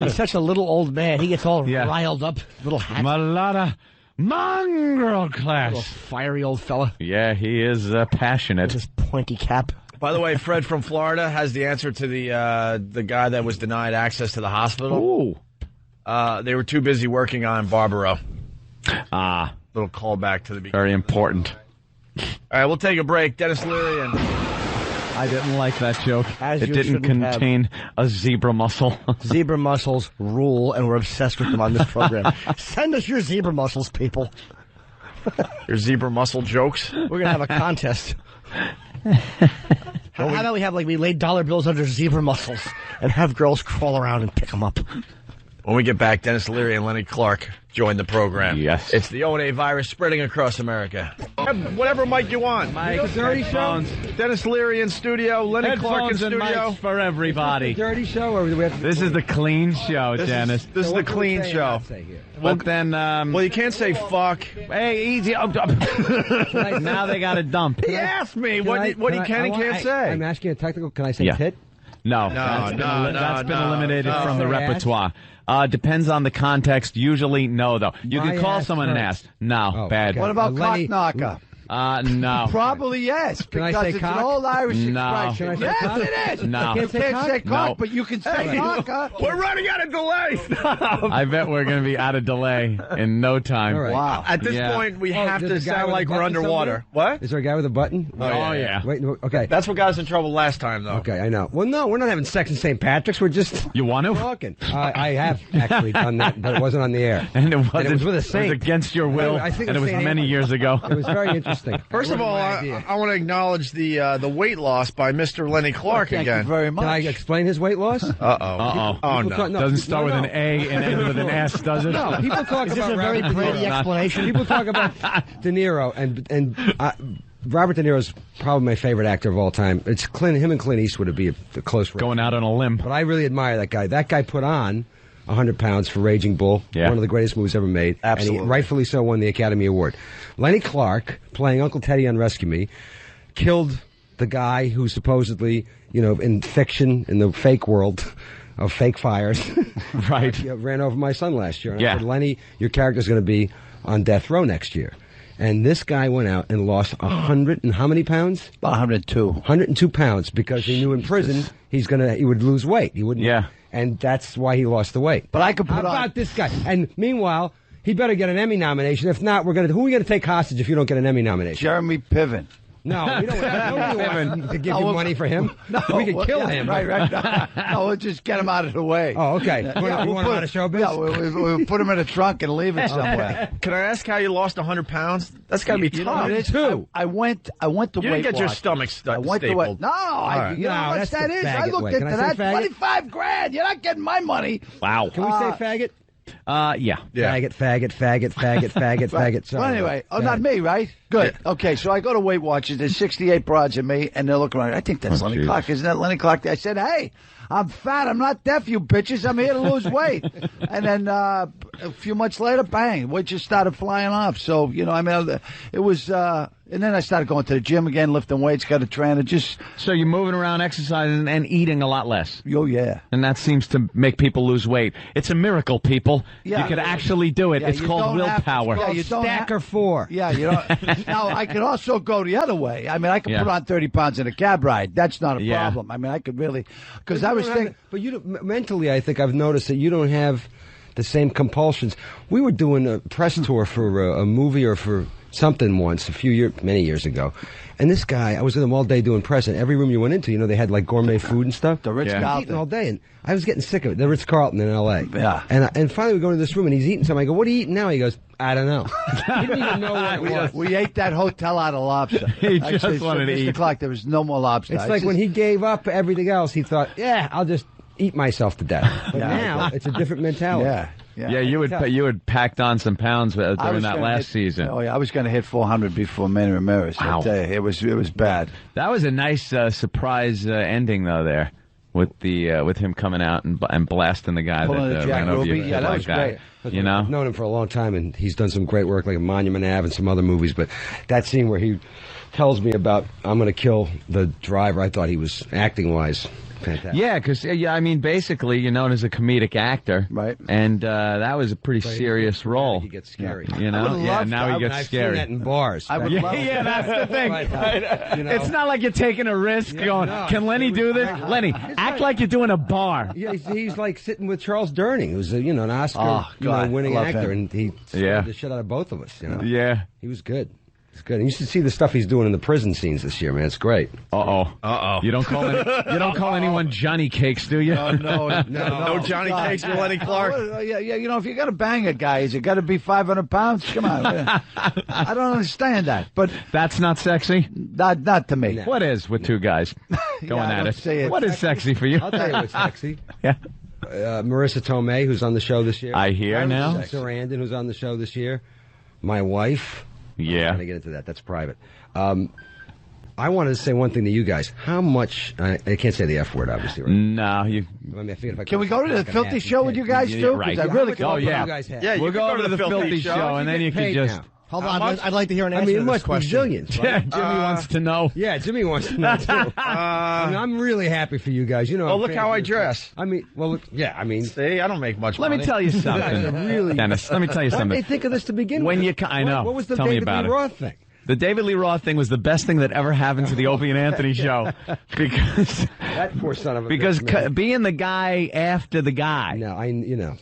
He's such a little old man. He gets all riled up. Little hat. Mulata mongrel class. Little fiery old fella. Yeah, he is passionate. With his pointy cap. By the way, Fred from Florida has the answer to the guy that was denied access to the hospital. Ooh. They were too busy working on Barbaro. Ah. Little callback to the beginning. Very important. All right, we'll take a break. Denis Leary and... I didn't like that joke. As it you didn't contain a zebra muscle. Zebra muscles rule, and we're obsessed with them on this program. Send us your zebra muscles, people. Your zebra muscle jokes. We're going to have a contest. How about we lay dollar bills under zebra muscles and have girls crawl around and pick them up? When we get back, Denis Leary and Lenny Clark join the program. Yes. It's the O&A virus spreading across America. Whatever mic you want. Mike, Dirty Show. Dennis Leary in studio, Lenny Clark in studio. Mics for everybody. Dirty Show, or do we have to... This is the clean show, Dennis. This is the clean show. But then, well, you can't say fuck. Hey, easy. Now they got to dump. He asked me what he can and can't say. I'm asking a technical. Can I say tit? No, that's been eliminated from the repertoire. Depends on the context. Usually, no, though. You can call someone and ask. No, bad. What about cock knocker? No. Probably yes, Can because I say it's cock? an old Irish No. expression. Can I say Yes, cock? it is. No. You can't say cock, No. but you can say knocker. We're running out of delay. I bet we're going to be out of delay in no time. All right. Wow. At this point, we have to there's a guy sound with a like we're button underwater. somewhere? What? Is there a guy with a button? Oh, yeah. Wait, no, okay. That's what got us in trouble last time, though. Okay, I know. Well, no, we're not having sex in St. Patrick's. We're just You want to? talking. I have actually done that, but it wasn't on the air. And it wasn't. it was with a It saint. was against your will, I think and it was Saint many Amos. years ago. It was very interesting. First of all, I want to acknowledge the weight loss by Mr. Lenny Clark Thank again. you very much. Can I explain his weight loss? Uh-oh. Oh, no. Doesn't start with an A and end with an S, does it? No, people talk Is this about a very Robert De Brady Niro. explanation? People talk about De Niro, and Robert De Niro is probably my favorite actor of all time. It's him and Clint Eastwood would be a close race. Going out on a limb. But I really admire that guy. That guy put on 100 pounds for Raging Bull, one of the greatest movies ever made. Absolutely. And he rightfully so won the Academy Award. Lenny Clark, playing Uncle Teddy on Rescue Me, killed the guy who supposedly, in fiction, in the fake world of fake fires, Right. ran over my son last year. And I Yeah. said, Lenny, your character's going to be on death row next year. And this guy went out and lost 100 and how many pounds? 102. 102 pounds because he knew in prison he would lose weight. He wouldn't. Yeah. And that's why he lost the weight. But I could put How on. about this guy? And meanwhile, he better get an Emmy nomination. If not, who are we going to take hostage if you don't get an Emmy nomination? Jeremy Piven. No, we don't have nobody wants to give you money for him. We could kill him. Right. No, we'll just get him out of the way. Oh, okay. You want him out of showbiz? Yeah, we'll put him in a trunk and leave it somewhere. Can I ask how you lost 100 pounds? That's got to be You know tough. what it is? Too. I went to You weight didn't get your loss. stomach I went to stapled. No, right. you know No, how much that's that the is? I faggot looked way. into Can I say that. faggot? $25,000. You're not getting my money. Wow. Can we say faggot? Yeah. Faggot. So, Well, anyway, not me, right? Good. Okay, so I go to Weight Watchers. There's 68 broads of me, and they're looking around. I think that's Lenny Jesus. Clark. Isn't that Lenny Clark? I said, hey, I'm fat. I'm not deaf, you bitches. I'm here to lose weight. And then a few months later, bang, weight just started flying off. So, it was... and then I started going to the gym again, lifting weights, got a trainer, So you're moving around, exercising, and eating a lot less. Oh, yeah. And that seems to make people lose weight. It's a miracle, people. Yeah. You could actually do it. Yeah, It's you called don't have to- willpower. yeah, you don't Stacker 4. Yeah, Now, I could also go the other way. I mean, I could Yeah. put on 30 pounds in a cab ride. That's not a Yeah. problem. I mean, I could really... Because I was thinking... But mentally, I think I've noticed that you don't have the same compulsions. We were doing a press tour for a movie or for something once, many years ago. And this guy, I was with him all day doing press, and every room you went into, they had like gourmet food and stuff. The Ritz He's Carlton. eating all day, and I was getting sick of it. The Ritz Carlton in L.A. Yeah. And finally we go into this room, and he's eating something. I go, "What are you eating now?" He goes, "I don't know." He didn't even know what it was. We ate that hotel out of lobster. He just Actually, wanted to Mr. eat. Clark, there was no more lobster. It's like when he gave up everything else, he thought, "Yeah, I'll just eat myself to death." But now it's a different mentality. Yeah. You had packed on some pounds during that last season. Oh, yeah, I was going to hit 400 before Men Are Mirrors. Wow. I tell you, it was bad. That was a nice surprise ending, though, there. With him coming out and blasting the guy Pulling the that Jack ran over you. Ruby. Yeah, that was great. I've known him for a long time, and he's done some great work, like Monument Ave and some other movies. But that scene where he tells me about I'm going to kill the driver, I thought he was acting-wise fantastic. Yeah, because I mean, basically, you're known as a comedic actor, right? And that was a pretty serious role. He gets scary. You know, now he gets scary. I've seen that in bars. I would love yeah, that's the thing. You know? It's not like you're taking a risk. Going, can Lenny do this? Lenny, act like you're doing a bar. Yeah, he's like sitting with Charles Durning, who's an Oscar winning actor, and he scared the shit out of both of us. You know? Yeah, he was good. It's good. And you should see the stuff he's doing in the prison scenes this year, man. It's great. You don't call anyone Johnny Cakes, do you? No Johnny Cakes for Lenny Clark. Yeah. If you got to bang a guy, is it got to be 500 pounds? Come on. I don't understand that. But that's not sexy. Not to me. No. What is with two guys going at it? What is sexy for you? I'll tell you what's sexy. Yeah. Marissa Tomei, who's on the show this year. I hear now. Sarandon, who's on the show this year. My wife. Yeah. I'm not going to get into that. That's private. I wanted to say one thing to you guys. How much... I can't say the F word, obviously, right? No, Can we go to the filthy show with you guys, too? Right. I really Oh, yeah. We'll go to the filthy show, and then you can just... Now. Hold on, I'd like to hear an answer to this question. Billions. Right? Yeah, Jimmy wants to know. Yeah, Jimmy wants to know, too. I'm really happy for you guys. Look how I dress. See, I don't make much money. Let me tell you something, Dennis. Let me tell you something. What did they think of this to begin with? I know. What was the tell me David about Lee Roth thing? The David Lee Roth thing was the best thing that ever happened to the Opie and Anthony show, because that poor son of a bitch, being the guy after the guy,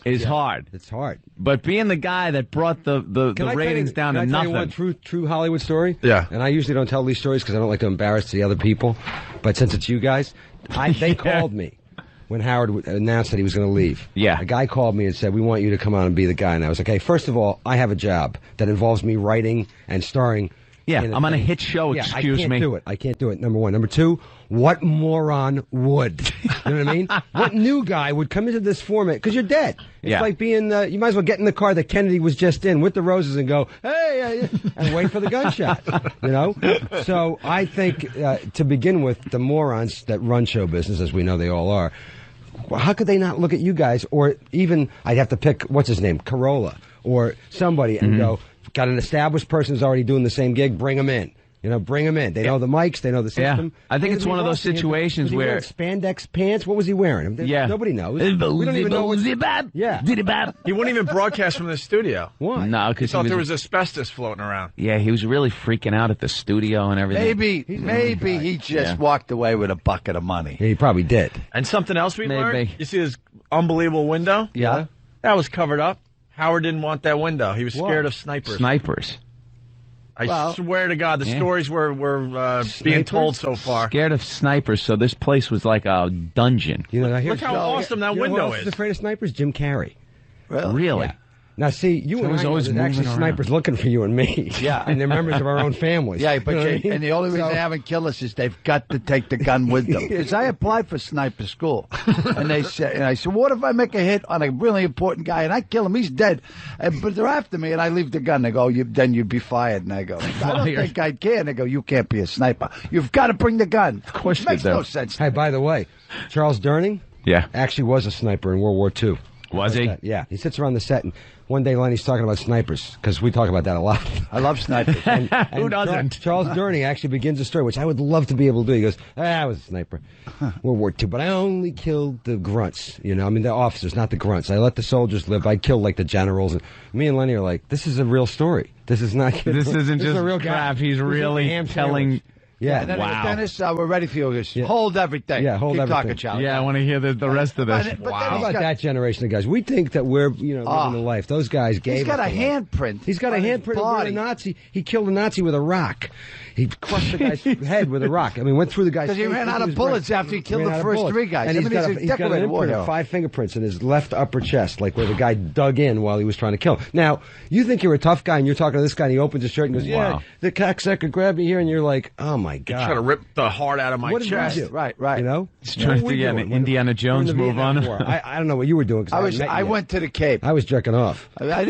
is hard. It's hard. But being the guy that brought the ratings down to nothing. Can I tell you one true Hollywood story? Yeah. And I usually don't tell these stories because I don't like to embarrass the other people. But since it's you guys, they called me when Howard announced that he was going to leave. Yeah. A guy called me and said, "We want you to come on and be the guy." And I was like, "Hey, first of all, I have a job that involves me writing and starring." Yeah, I'm on a hit show, excuse me. I can't do it, number one. Number two, what moron would? You know what I mean? What new guy would come into this format? Because you're dead. It's like being, you might as well get in the car that Kennedy was just in with the roses and go, hey, and wait for the gunshot, So I think, to begin with, the morons that run show business, as we know they all are, how could they not look at you guys? Or even, I'd have to pick, what's his name, Corolla, or somebody, and go, got an established person who's already doing the same gig, bring them in. Bring them in. They know the mics. They know the system. Yeah. I think it's one of those situations where... spandex pants? What was he wearing? Nobody knows. We don't even know what... Yeah. He wouldn't even broadcast from the studio. Why? No, because he thought there was asbestos floating around. Yeah, he was really freaking out at the studio and everything. Maybe he just walked away with a bucket of money. Yeah, he probably did. And something else we learned? You see this unbelievable window? Yeah. That was covered up. Howard didn't want that window. He was scared of snipers. I swear to God, the stories were being told so far. Scared of snipers, so this place was like a dungeon. Look how awesome that window is. Who's afraid of snipers? Jim Carrey. Really? Yeah. Now, see, you and I know there's actually snipers looking for you and me. Yeah. And they're members of our own families. Yeah, but and the only reason they haven't killed us is they've got to take the gun with them. Because I applied for sniper school. And I said, what if I make a hit on a really important guy and I kill him? He's dead. But they're after me and I leave the gun. They go, then you'd be fired. And I go, I don't think I can. They go, you can't be a sniper. You've got to bring the gun. Of course it makes no sense. Hey, by the way, Charles Durning actually was a sniper in World War II. Was he? Yeah. He sits around the set, and one day Lenny's talking about snipers, because we talk about that a lot. I love snipers. And who doesn't? Charles Durning actually begins a story, which I would love to be able to do. He goes, I was a sniper. World War II, but I only killed the grunts, the officers, not the grunts. I let the soldiers live. I killed, like, the generals. And me and Lenny are like, this is a real story. This is not... This isn't just a real crap. guy. He's really telling... Yeah. And then wow. Dennis, we're ready for you. Hold everything. Yeah, hold Keep everything. talking, Charlie. Yeah, I want to hear the rest of this. But How about that generation of guys? We think that we're, living the life. Those guys gave He's got us a handprint. He's got a handprint of a Nazi. He killed a Nazi with a rock. He crushed the guy's head with a rock. I mean, went through the guy's face. Because he ran out of bullets after he killed the first three guys. And he's got an imprint of 5 fingerprints in his left upper chest, like where the guy dug in while he was trying to kill him. Now, you think you're a tough guy, and you're talking to this guy, and he opens his shirt and goes, wow. The cocksucker grabbed me here, and you're like, oh, my God. Trying to rip the heart out of my chest. Did you do? Right. He's trying to get an Indiana Jones move on him. I don't know what you were doing. I went to the Cape. I was jerking off. I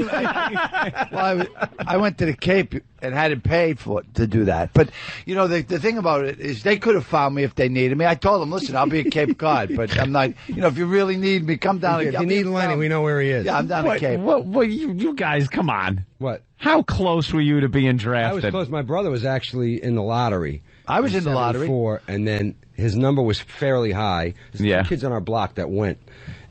went to the Cape and hadn't paid to do that. But, the thing about it is they could have found me if they needed me. I told them, listen, I'll be at Cape Cod, but I'm not, if you really need me, come down. If you need Lenny, we know where he is. Yeah, I'm down at Cape. Well, you guys, come on. What? How close were you to being I drafted? was close. My brother was actually in the lottery. I was in the lottery. And then his number was fairly high. There's 2 kids on our block that went.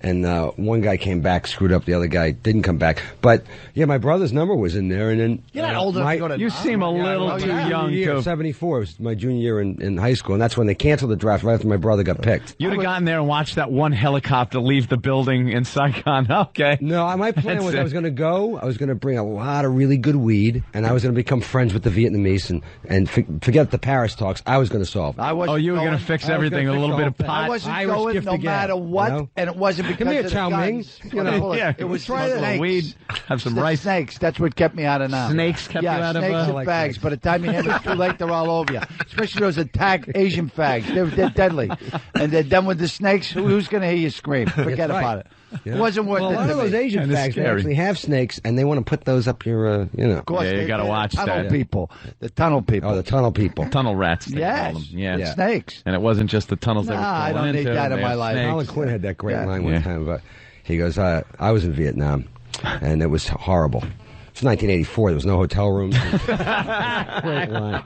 And one guy came back, screwed up. The other guy didn't come back. But, yeah, my brother's number was in there. And then you're not old enough to go to... You seem a little too young, too. 74 it was my junior year in high school. And that's when they canceled the draft right after my brother got picked. You'd have gotten there and watched that one helicopter leave the building in Saigon. Okay. No, my plan was I was going to go. I was going to bring a lot of really good weed. And I was going to become friends with the Vietnamese. And forget the Paris talks. I was going to solve it. You were going to fix everything. A little bit of pot. I wasn't going no matter what. You know? And it wasn't because of the Chow Ming. You know, it was snakes. Weed, have some rice. Snakes. That's what kept me out of now. Snakes kept you out of snakes and like fags. By the time you hit it, it's too late. They're all over you. Especially those attack Asian fags. They're deadly. And they're done with the snakes. Who's going to hear you scream? Forget about it. Yeah. It wasn't worth it. A lot of those Asian fags they actually have snakes, and they want to put those up your, Of course, you got to watch that. People. The tunnel people. Oh, the tunnel people. Tunnel rats, they call them. Yeah. Snakes. And it wasn't just the tunnels they were I don't need that in my life. Alan Quinn had that great line one time about, he goes, I was in Vietnam, and it was horrible. It's 1984. There was no hotel rooms. Great line.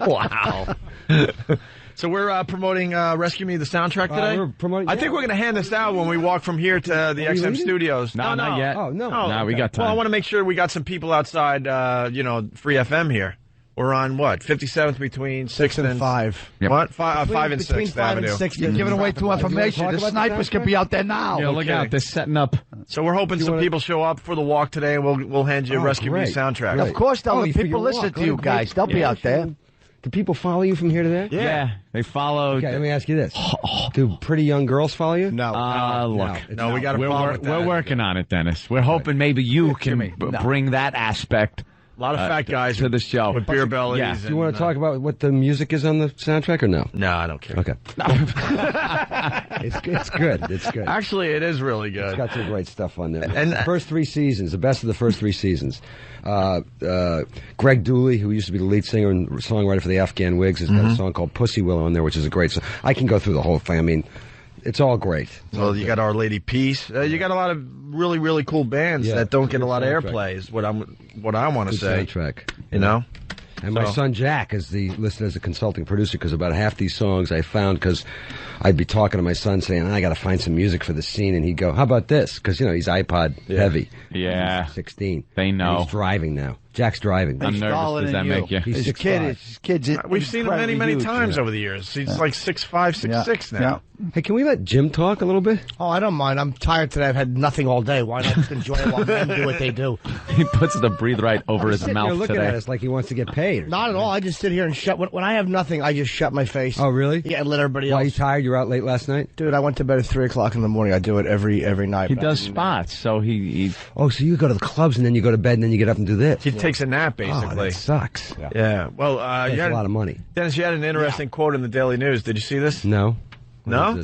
Wow. So we're promoting Rescue Me, the soundtrack today? We're promoting, I think we're going to hand this out when we walk from here to the XM studios. No, not yet. Oh, no. No, we got time. Well, I want to make sure we got some people outside, Free FM here. We're on, 57th between 6th and 5. Yep. What? 5 and 6th Avenue. 6th. You're giving away too much information. The snipers could be out there now. Yeah, look out. They're setting up. So we're hoping some people show up for the walk today, and we'll hand you a Rescue Me soundtrack. Of course, people listen to you guys. They'll be out there. Do people follow you from here to there? Yeah. They follow. Okay, let me ask you this. Do pretty young girls follow you? No. Look. No, we got a problem with that. We're working on it, Dennis. We're hoping maybe you can bring that aspect. A lot of fat guys to the show with beer bellies. Yeah. Do you want to talk about what the music is on the soundtrack or no? No, I don't care. Okay. It's good. It's good. Actually, it is really good. It's got some great stuff on there. And the first 3 seasons, the best of the first 3 seasons. Greg Dooley, who used to be the lead singer and songwriter for the Afghan Wigs, has got a song called Pussy Willow on there, which is a great song. I can go through the whole thing. I mean, it's all great. Well, you got Our Lady Peace. You got a lot of really, really cool bands that don't get a lot of airplay. Is what I want to say. Soundtrack. You know. And my son Jack is listed as a consulting producer because about half these songs I found because I'd be talking to my son saying, I got to find some music for the scene, and he'd go, how about this? Because, he's iPod heavy. Yeah. He's 16. They know. And he's driving now. Jack's driving. I'm nervous. Does that make you? He's kids. We've seen him many times over the years. He's like 6'5", 6'6" now. Yeah. Hey, can we let Jim talk a little bit? Oh, I don't mind. I'm tired today. I've had nothing all day. Why not just enjoy it while men do what they do? He puts the breathe right over his mouth You're looking today. at us like he wants to get paid. Not at all. I just sit here and shut. When I have nothing, I just shut my face. Oh, really? Yeah, and let everybody else. Why, you tired? You were out late last night? Dude, I went to bed at 3 o'clock in the morning. I do it every night. He does spots, so he... Oh, so you go to the clubs and then you go to bed and then you get up and do this? He takes a nap, basically. Oh, that sucks. Yeah. Well, that's a lot of money. Dennis, you had an interesting quote in the Daily News. Did you see this? No. No?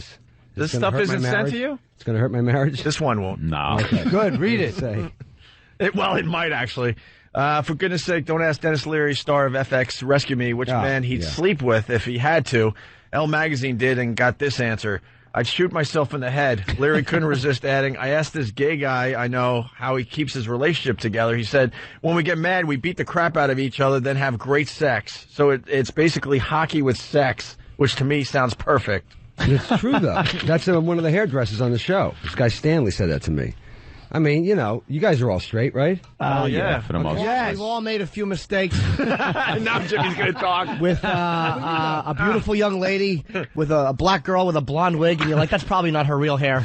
This stuff isn't sent to you? It's going to hurt my marriage? This one won't. No. Okay. Good, read it. It might actually. For goodness sake, don't ask Denis Leary, star of FX Rescue Me, which man he'd sleep with if he had to. Elle Magazine did and got this answer. I'd shoot myself in the head. Leary couldn't resist adding, I asked this gay guy I know how he keeps his relationship together. He said, when we get mad, we beat the crap out of each other, then have great sex. So it's basically hockey with sex, which to me sounds perfect. It's true, though. That's one of the hairdressers on the show. This guy Stanley said that to me. I mean, you guys are all straight, right? Oh, yeah, for the most part. Yes. We've all made a few mistakes. Now Jimmy's going to talk. With a beautiful young lady with a black girl with a blonde wig, and you're like, that's probably not her real hair.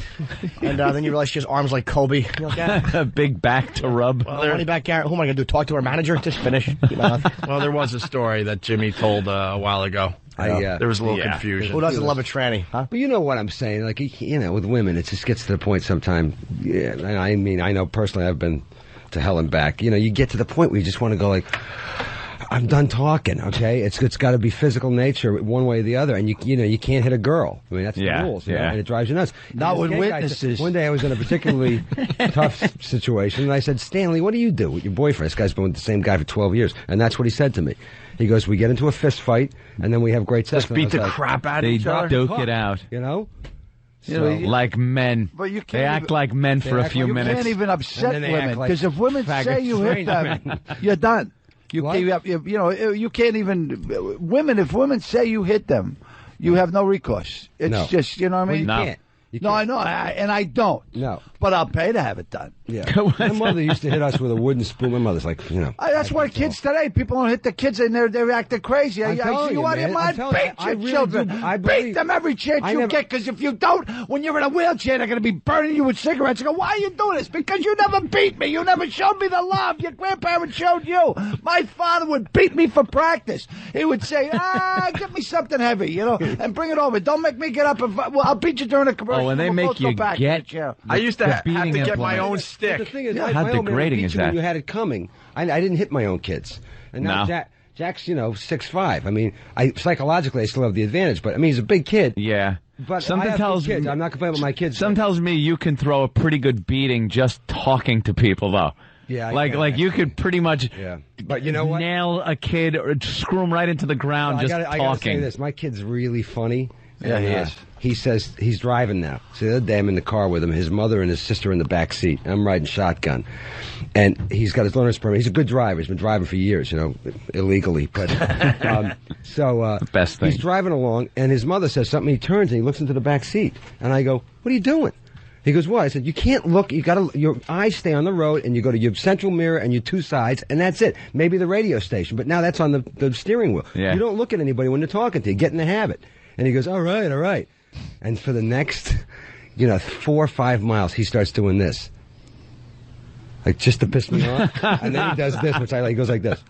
And then you realize she has arms like Kobe. You're like, yeah. A big back to rub. Well, money back guarantee. Who am I going to do? Talk to her manager? Just finish. Well, there was a story that Jimmy told a while ago. There was a little confusion. Who doesn't love a tranny, huh? But you know what I'm saying? Like, with women, it just gets to the point sometime. Yeah, I mean, I know personally I've been to hell and back. You get to the point where you just want to go like, I'm done talking, okay? It's got to be physical nature one way or the other. And, you can't hit a girl. I mean, that's the rules. And it drives you nuts. Not with witnesses. One day I was in a particularly tough situation, and I said, Stanley, what do you do with your boyfriend? This guy's been with the same guy for 12 years. And that's what he said to me. He goes, we get into a fist fight, and then we have great sex. Just beat the crap out of each other. They duke it out. Like men. But you can't they act like men for a few minutes. You can't even upset women, because if women say you hit them, you're done. You can't even. Women, if women say you hit them, you have no recourse. It's just, you know what I mean? You can't. No, I know, and I don't. No. But I'll pay to have it done. Yeah. My mother used to hit us with a wooden spoon. My mother's like, That's why kids today, people don't hit the kids and they're acting crazy. I'm telling you, out of your mind? Beat your children. Beat them every chance you get, because if you don't, when you're in a wheelchair, they're going to be burning you with cigarettes. You go, why are you doing this? Because you never beat me. You never showed me the love your grandparents showed you. My father would beat me for practice. He would say, get me something heavy, and bring it over. Don't make me get up. I'll beat you during a commercial. Oh, and they make you get. I used to have to get my own stick. But the thing is, how degrading is that? When you had it coming, I didn't hit my own kids. And now Jack's 6'5". I mean, psychologically I still have the advantage, but I mean he's a big kid. Yeah. But something tells me I'm not complaining about my kids. Something tells me you can throw a pretty good beating just talking to people, though. Yeah, like you could pretty much. Yeah. But you know what? Nail a kid or screw him right into the ground just talking. I gotta say this: my kid's really funny. Yeah, he is. He says he's driving now. So the other day I'm in the car with him. His mother and his sister in the back seat. I'm riding shotgun, and he's got his learner's permit. He's a good driver. He's been driving for years, illegally. But best thing. He's driving along, and his mother says something. He turns and he looks into the back seat, and I go, "What are you doing?" He goes, "What?" I said, "You can't look. Your eyes stay on the road, and you go to your central mirror and your two sides, and that's it. Maybe the radio station, but now that's on the steering wheel. Yeah. You don't look at anybody when they're talking to you. Get in the habit." And he goes, all right. And for the next, 4 or 5 miles, he starts doing this. Like, just to piss me off. And then he does this, which he goes like this.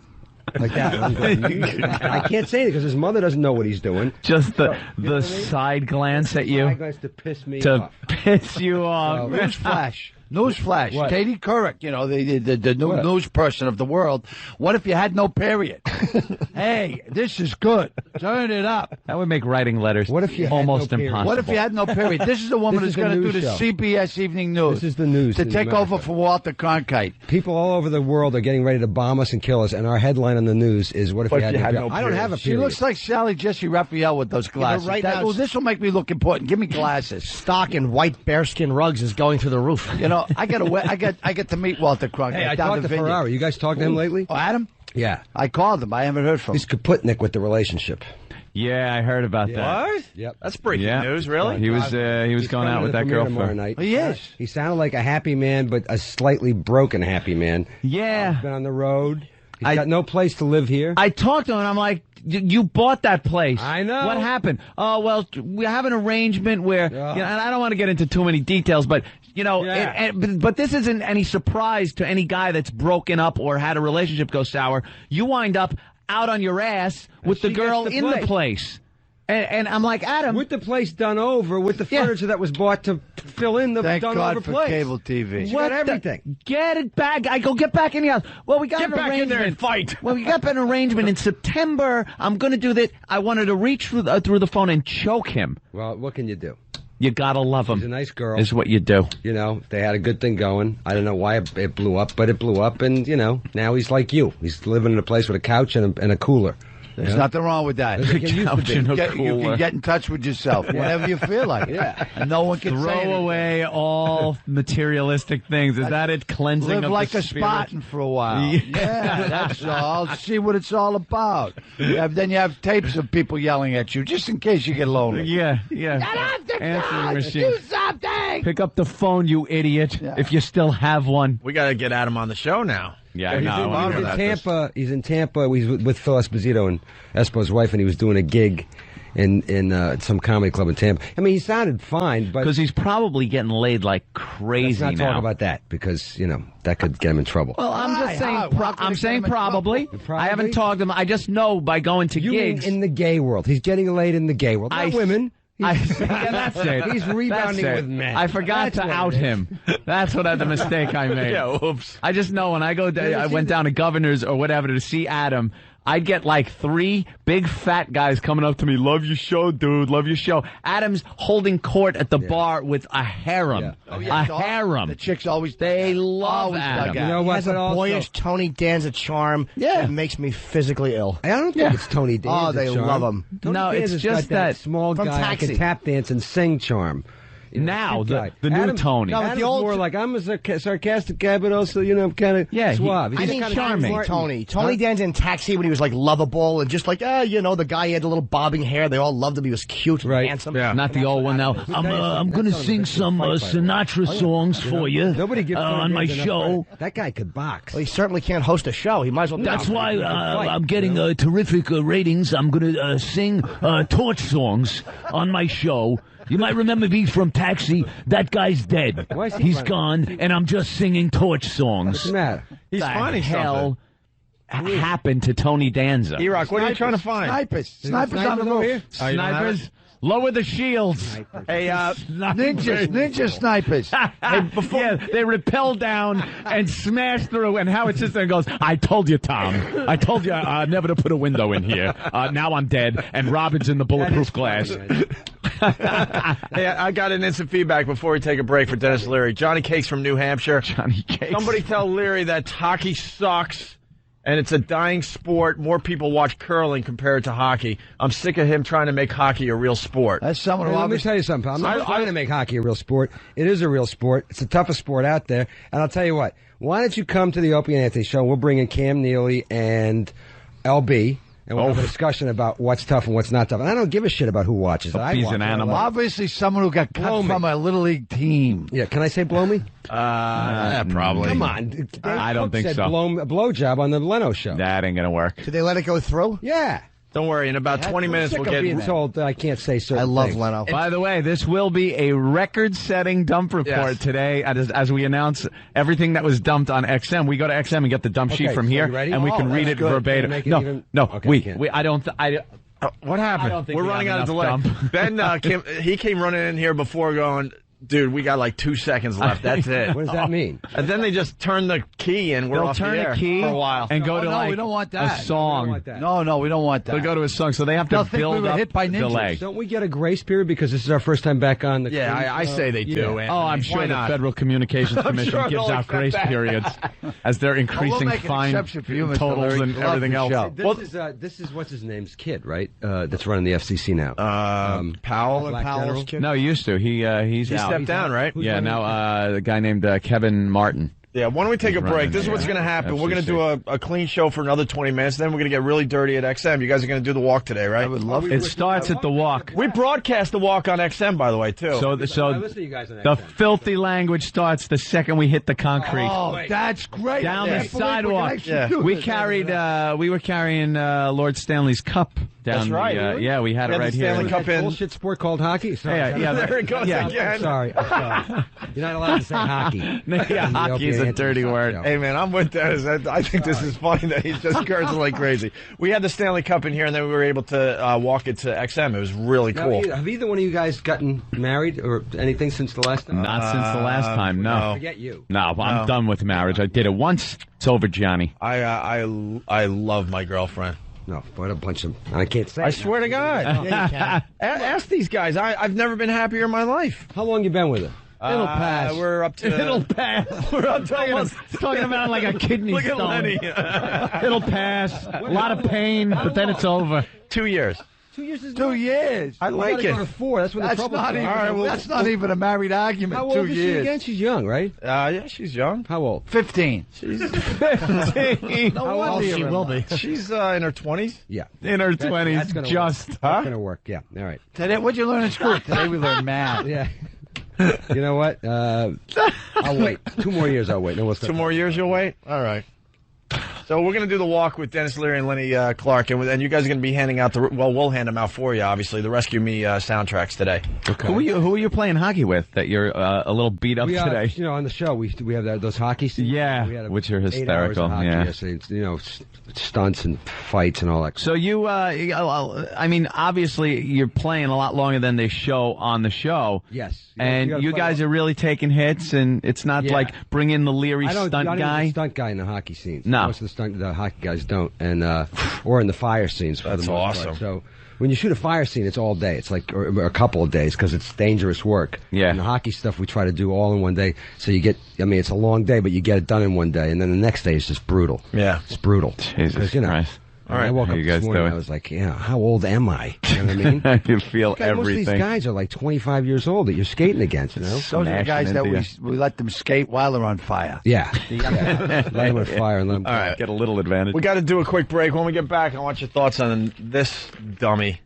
Like that. I can't say it because his mother doesn't know what he's doing. Just the side glance at you. Side glance to piss me off. To piss you off. Newsflash. What? Katie Couric, the news person of the world. What if you had no period? Hey, this is good. Turn it up. That would make writing letters What if you almost had no period? impossible. What if you had no period? This is the woman who's going to do the show. CBS Evening News. This is the news to in take America. over for Walter Cronkite. People all over the world are getting ready to bomb us and kill us, and our headline on the news is, what if you had no period? I don't have a period. She looks like Sally Jesse Raphael with those glasses. now this will make me look important. Give me glasses. Stock in white bearskin rugs is going through the roof. I get to meet Walter Cronkite. Hey, I down talked the to vineyard. Ferrari. You guys talked to him lately? Oh, Adam? Yeah. I called him. I haven't heard from him. He's kaputnik with the relationship. Yeah, I heard about that. What? Yep. That's breaking news, really? He was going out with that girl tomorrow for. night. He is. He sounded like a happy man, but a slightly broken happy man. Yeah. He's been on the road. He's got no place to live here. I talked to him and I'm like, you bought that place. I know. What happened? Oh, well, we have an arrangement where, and I don't want to get into too many details, but, but this isn't any surprise to any guy that's broken up or had a relationship go sour. You wind up out on your ass with the girl in the place. And I'm like, Adam. With the place done over, with the furniture that was bought to fill in the Thank done God over for place. cable TV. She got everything. Get it back. I go, get back in the house. Well, we got Get an back arrangement. in there and fight. Well, we got an arrangement in September. I'm going to do that. I wanted to reach through the phone and choke him. Well, what can you do? You got to love him. She's a nice girl. Is what you do. They had a good thing going. I don't know why it blew up, but it blew up, and, now he's like you. He's living in a place with a couch and a cooler. There's nothing wrong with that. Couch and a You cooler. can get in touch with yourself whenever you feel like it. And no one can say Throw anything. away all materialistic things. Is that it? Cleansing Live of like the a spirit? Spartan for a while. Yeah, that's all. See what it's all about. Then you have tapes of people yelling at you, just in case you get lonely. Yeah. Get off the Answering couch! machine. Do something! Pick up the phone, you idiot, if you still have one. We got to get Adam on the show now. Yeah, I know. He's in Tampa. He's in Tampa. He's with Phil Esposito and Espo's wife, and he was doing a gig in some comedy club in Tampa. I mean, he sounded fine, but because he's probably getting laid like crazy let's not now. talk about that because that could get him in trouble. Well, I'm just saying. I'm saying get him in probably. I haven't talked to him. I just know by going to You gigs mean in the gay world? He's getting laid in the gay world, not women. That's it. He's rebounding That's it. with men. I forgot That's to what out it is. him. That's what the mistake I made. Yeah, oops. I just know when I go down, I went down to Governor's or whatever to see Adam. I'd get like 3 big fat guys coming up to me. Love your show, dude. Love your show. Adam's holding court at the bar with a harem. Yeah. A harem. The chicks always They love always Adam. dug You out. know He what? has But a also, boyish Tony Danza charm that makes me physically ill. I don't think it's Tony Danza. Oh, they charm. love him. Tony No, it's Danza's just got that that small from guy who Taxi. can tap dance and sing charm. Now, Guy. the new Adam, Tony. No, Adam's more like, I'm a sarcastic guy, but also, I'm kind of suave. I mean, charming. Tony Danza in Taxi when he was like lovable and just like, the guy had a little bobbing hair. They all loved him. He was cute and handsome. Yeah. Not the old one now. I'm going to sing some Sinatra songs for you on my show. That guy could box. Well, he certainly can't host a show. He might as well. That's why I'm getting terrific ratings. I'm going to sing torch songs on my show. You might remember me from Taxi. That guy's dead. He's gone, and I'm just singing torch songs. What's the matter? He's finding hell happened to Tony Danza. E-Rock, what are you trying to find? Snipers on the roof. Snipers. Lower the shields. Hey, Ninja snipers. They rappel down and smash through, and Howard sits there and goes, I told you, Tom. I told you never to put a window in here. Now I'm dead, and Robin's in the bulletproof glass. Hey, I got an instant feedback before we take a break for Denis Leary. Johnny Cakes from New Hampshire. Johnny Cakes. Somebody tell Leary that hockey sucks. And it's a dying sport. More people watch curling compared to hockey. I'm sick of him trying to make hockey a real sport. That's someone who Let me tell you something. I'm not trying to make hockey a real sport. It is a real sport. It's the toughest sport out there. And I'll tell you what. Why don't you come to the Opie and Anthony show? We'll bring in Cam Neely and LB. And we'll have a discussion about what's tough and what's not tough. And I don't give a shit about who watches. He's an animal. Obviously, someone who got cut from a Little League team. Yeah, can I say blow me? Probably. Come on. Dave I don't Cook think said so. Blow job on the Leno show. That ain't going to work. Did they let it go through? Yeah. Don't worry. In about 20 minutes, Sick we'll of get. being told that I can't say certain I love things. Leno. By the way, this will be a record-setting dump report today as we announce everything that was dumped on XM. We go to XM and get the dump sheet from so here, you ready? and we can read it good. verbatim. Can I make it No, Okay, we I don't. What happened? I don't think We're we running have out of enough delay. dump. Ben, he came running in here before going, dude, we got like 2 seconds left. That's it. What does that mean? And then they just turn the key and we're They'll off turn the air a key for a while. and go to we don't want that. a song. We don't want that. No, we don't want that. They'll go to a song, so they have to They'll think build we were up hit by ninjas. delay. Don't we get a grace period because this is our first time back on the Yeah, I say they do. Yeah. Oh, I'm sure Why the not? Federal Communications Commission sure gives they'll out accept grace that. periods as they're increasing make an fine exception for you, Mr. totals Leary. and Love everything the else. show. This is what's his name's kid, right? That's running the FCC now. Powell and Black Powell's General? kid? No, he used to. He's He out. stepped down, right? Yeah, now the guy named Kevin Martin. Yeah, why don't we take a break? running This is what's the, going to happen. We're going to FCC. do a clean show for another 20 minutes. Then we're going to get really dirty at XM. You guys are going to do the walk today, right? I would love It starts at the walk. We broadcast the walk on XM, by the way, too. So I listen to you guys on the XM. filthy language starts the second we hit the concrete. Oh, that's great. Down I the can't believe we can sidewalk. actually do We this. carried. We were carrying Lord Stanley's cup down. That's right. The, yeah, we had We it had right the here. Stanley Cup in. Bullshit sport called hockey. Sorry, Yeah, there it goes yeah. again. I'm sorry. You're not allowed to say hockey. Yeah, hockey is a dirty word. Hey, man, I'm with Dennis. I think this is funny that he's just cursing like crazy. We had the Stanley Cup in here, and then we were able to walk it to XM. It was really cool. Have either one of you guys gotten married or anything since the last time? Not since the last time. No. Forget you. No, I'm done with marriage. I did it once. It's over, Johnny. I love my girltime. No, what a bunch of... I can't say. I swear to God. Yeah, you can. Ask these guys. I've never been happier in my life. How long you been with her? It'll pass. We're up to... It'll pass. We're up to almost talking about like a kidney Look at stone. Lenny. It'll pass. A lot of pain, but then it's over. 2 years. 2 years is 2 years. I like Go to it. 4. That's when the That's trouble not even. starts. That's not even a married argument. How 2 old is she years. again? She's young, right? Yeah, she's young. How old? 15. Oh, wonder she you're will be. She's in her 20s. Yeah. In her 20s, That's gonna just. work. That's gonna work. Yeah. All right. Today, what'd you learn in school? Today we learned math. Yeah. You know what? I'll wait. 2 more years. I'll wait. No, we'll 2 more years you'll wait? All right. So we're going to do the walk with Denis Leary and Lenny Clark, and you guys are going to be handing out we'll hand them out for you, obviously, the Rescue Me soundtracks today. Okay. Who are you playing hockey with that you're a little beat up We today? You know, on the show we have those hockey scenes. Yeah, we had which are 8 hours hysterical, of hockey yeah. yesterday. You know, stunts and fights and all that. So you, I mean, obviously you're playing a lot longer than they show on the show. Yes. And gotta you play guys well. are really taking hits, and it's not Yeah. like bring in the Leary I don't stunt even guy. the stunt guy in the hockey scenes. No. Most of the hockey guys don't, and or in the fire scenes. For That's the most part. awesome. So when you shoot a fire scene, it's all day. It's like or a couple of days because it's dangerous work. Yeah. And the hockey stuff we try to do all in one day. So you get, I mean, it's a long day, but you get it done in one day, and then the next day is just brutal. Yeah. It's brutal. Jesus 'Cause, you know, Christ. All right. I woke How up you this guys morning. doing? I was like, yeah, how old am I? You know what I mean? You feel Most of these everything. guys are like 25 years old that you're skating against. You know? Those are the Smashing guys that into we let them skate while they're on fire. Yeah. Let them on fire and let them. All right. Get a little advantage. We got to do a quick break. When we get back, I want your thoughts on this dummy.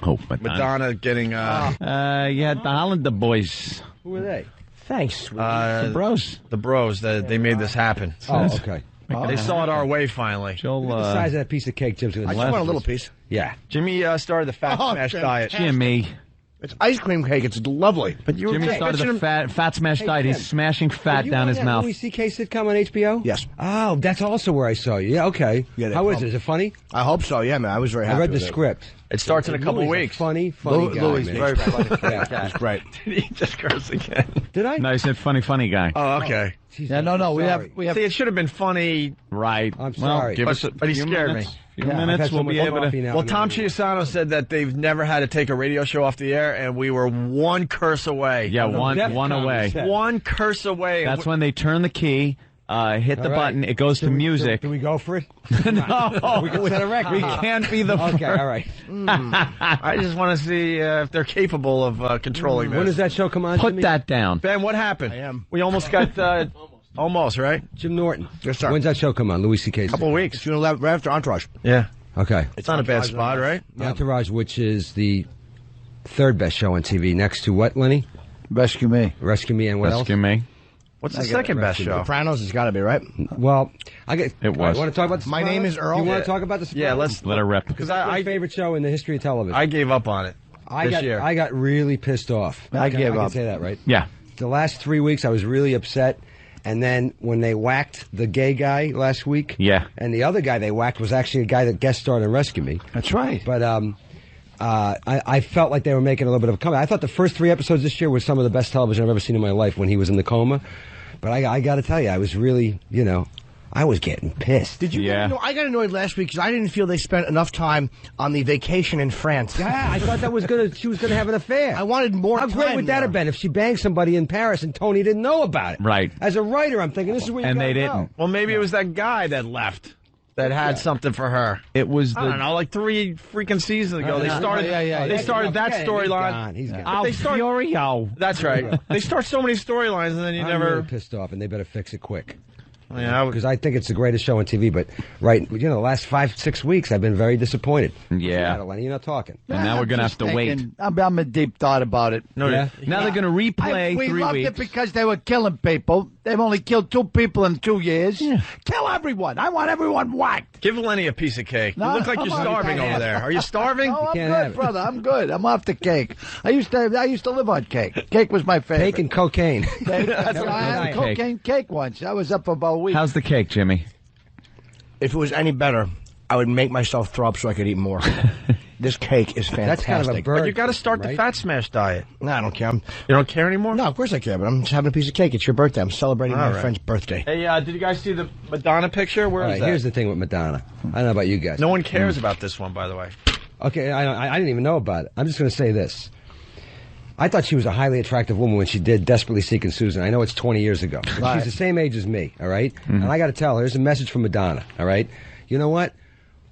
Oh, Madonna getting you had the Hollander boys. Who are they? Thanks. The bros. the bros that they made this happen. Oh, okay. They saw it our way finally. Joel, Look at the size of that piece of cake Jim's going I to just want a little piece. Yeah. Jimmy started the fat smash diet. Jimmy. It's ice cream cake. It's lovely. But you were Jimmy started the fat smash diet. Jim, He's smashing fat Did you down on his that mouth. Louis C.K. sitcom on HBO? Yes. Oh, that's also where I saw you. Yeah, okay. Yeah, How is it? Is it funny? I hope so. Yeah, man. I was very happy I read the with it. script. It starts in a couple Louis is weeks. Funny guy, Louis man. very funny. Yeah. It's great. Did he just curse again? Did I? No, he said funny guy. Oh, okay. Jeez, Yeah, no. We sorry. have. See, it should have been funny. Right. I'm sorry. Well, give But- us a but he few scared minutes. me. Few I've had minutes, so we'll much be able coffee to. now. Well, Tom Chiusano said that they've never had to take a radio show off the air, and we were one curse away. Yeah, one DEFCON away. set. One curse away. That's when they turn the key, hit the All right. button, it goes to music. Do we go for it? No, We can set a record. we can't be the Okay, first. all right. I just want to see if they're capable of controlling this. When does that show come on? Put Jimmy? that down. Ben, what happened? I am. We almost got almost right. Jim Norton. Yes, sir. When's that show come on? Louis C.K. Couple weeks. June 11th, right after Entourage. Yeah, Okay. it's not a bad spot, right? Entourage, which is the third best show on TV, next to what, Lenny? Rescue me. Rescue Me and what Rescue me. What's the second best show? Sopranos has got to be, right? else? Well, I get. It was. Want to talk about the My Sopranos? name is Earl. You want Yeah. to talk about the Sopranos? Yeah, let's Let her rip. because My I favorite show in the history of television. I gave up on it this year. I got really pissed off. I gave I up. can say that, right? Yeah. The last 3 weeks, I was really upset. And then when they whacked the gay guy last week, Yeah. and the other guy they whacked was actually a guy that guest starred in Rescue Me. That's right. But I felt like they were making a little bit of a comeback. I thought the first 3 episodes this year were some of the best television I've ever seen in my life when he was in the coma. But I got to tell you, I was really, I was getting pissed. Did you Yeah. I got annoyed last week because I didn't feel they spent enough time on the vacation in France. Yeah, I thought she was gonna have an affair. I wanted more How time great would that there. have been if she banged somebody in Paris and Tony didn't know about it? Right. As a writer, I'm thinking this is where you And gotta they go. didn't. Well, maybe it was that guy that left that had something for her. It was I don't know, like 3 freaking seasons ago. They started. They started that storyline. He's gone. Al They start- Furio. That's right. They start so many storylines, and then you I'm never. really pissed off, and they better fix it quick. Yeah, Because I think it's the greatest show on TV, but the last 5-6 weeks I've been very disappointed. Yeah. Lenny, you're not talking. And now we're going to have to wait. I'm a deep thought about it. no, Yeah. Now they're going to replay we 3 loved weeks. it because they were killing people. They've only killed 2 people in 2 years. Kill everyone. I want everyone whacked. Give Lenny a piece of cake. No, You look like I'm you're on starving cake. over there. Are you starving? Oh, I'm can't have good, it. brother. I'm good. I'm off the cake. I used to live on cake. Cake was my favorite. Cake and cocaine. Cake. I had a Cake. cocaine cake once. I was up for about a week. How's the cake, Jimmy? If it was any better, I would make myself throw up so I could eat more. This cake is fantastic. That's kind of a bird. But you got to start the right? fat smash diet. No, I don't care. You don't care anymore? No, of course I care, but I'm just having a piece of cake. It's your birthday. I'm celebrating All my right. friend's birthday. Hey, did you guys see the Madonna picture? Where All is right, that? here's the thing with Madonna. I don't know about you guys. No one cares about this one, by the way. Okay, I didn't even know about it. I'm just going to say this. I thought she was a highly attractive woman when she did Desperately Seeking Susan. I know it's 20 years ago. But she's the same age as me, all right? And I got to tell her, here's a message from Madonna, all right? You know what?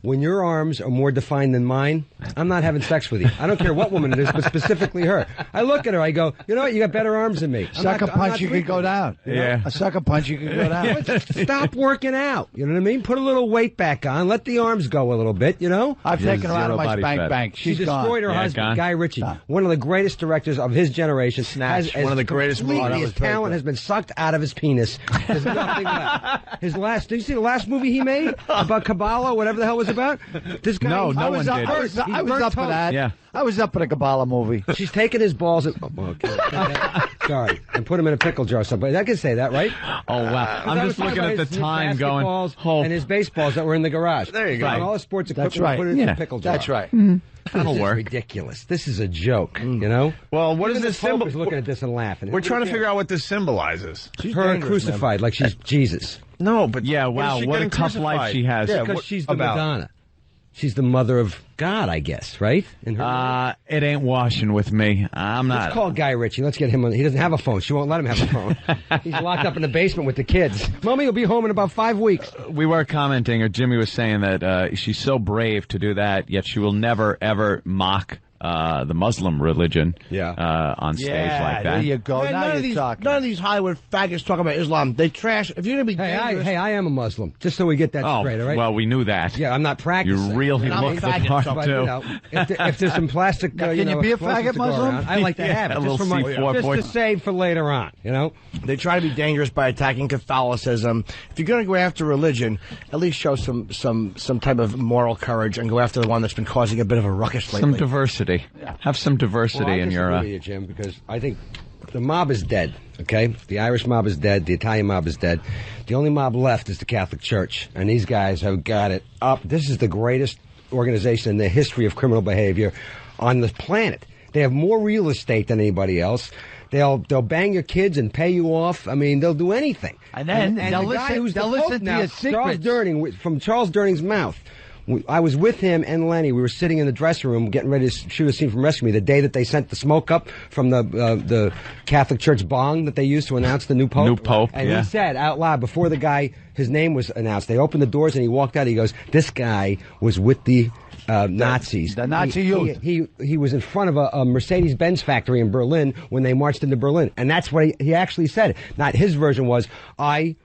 When your arms are more defined than mine, I'm not having sex with you. I don't care what woman it is, but specifically her. I look at her, I go, you know what? You got better arms than me. Sucker punch, you could go down. Yeah. A sucker punch, you could go down. Stop working out. You know what I mean? Put a little weight back on. Let the arms go a little bit, you know? I've You're taken her out of zero my body spank fat. bank. She She's destroyed gone. her Yeah, husband, gone. Guy Ritchie, one of the greatest directors of his generation. Snatch, Has one of the greatest movies. completely, Oh, his that was talent has been sucked out of his penis. There's nothing left. His last, did you see the last movie he made about Kabbalah, whatever the hell it was about? This guy, No, I was one up, did. I was He's up burnt for toast. that. Yeah. I was up in a Kabbalah movie. She's taken his balls and, sorry, and put him in a pickle jar somebody. I can say that, right? Oh, wow. I'm I just was looking talking at the about his time going, basketballs oh, and his baseballs that were in the garage. There you go. And all his sports equipment, That's right. put it in Yeah. a pickle jar. That's right. that'll This is work. ridiculous. This is a joke, you know? Well, what Even is this the Pope symbol? is looking at this and laughing. We're trying to figure out what this symbolizes. her crucified like she's Jesus. No, but Yeah, what is wow, she what a getting tough life crucified? she has. Yeah, Because what she's the about? Madonna. She's the mother of God, I guess, right? In her it ain't washing with me. I'm not. Let's call Guy Ritchie. Let's get him on. He doesn't have a phone. She won't let him have a phone. He's locked up in the basement with the kids. Mommy will be home in about 5 weeks. We were commenting, or Jimmy was saying that she's so brave to do that, yet she will never, ever mock the Muslim religion on stage like that. There you go. Man, Now you're talking. None of these Hollywood faggots talk about Islam. They trash. If you're going to be dangerous... I am a Muslim. Just so we get that straight, all right? Well, we knew that. Yeah, I'm not practicing. You really look the part, but, too. You know, if there's some plastic, can you be a faggot Muslim? Around, I like to have it. A little just C4 to save for later on, you know? They try to be dangerous by attacking Catholicism. If you're going to go after religion, at least show some type of moral courage and go after the one that's been causing a bit of a ruckus lately. Some diversity. Have some diversity in your... I disagree with you, Jim, because I think the mob is dead, okay? The Irish mob is dead. The Italian mob is dead. The only mob left is the Catholic Church, and these guys have got it up. This is the greatest organization in the history of criminal behavior on the planet. They have more real estate than anybody else. They'll bang your kids and pay you off. I mean, they'll do anything. And then and they'll the guy listen, who's they'll the Pope listen to now, your Charles secrets. Durning, from Charles Durning's mouth. I was with him and Lenny. We were sitting in the dressing room getting ready to shoot a scene from Rescue Me the day that they sent the smoke up from the Catholic Church bong that they used to announce the new Pope. New Pope, and he said out loud before the guy, his name was announced, they opened the doors and he walked out. He goes, this guy was with the Nazis. The Nazi youth. He was in front of a Mercedes-Benz factory in Berlin when they marched into Berlin. And that's what he actually said. Not his version was, I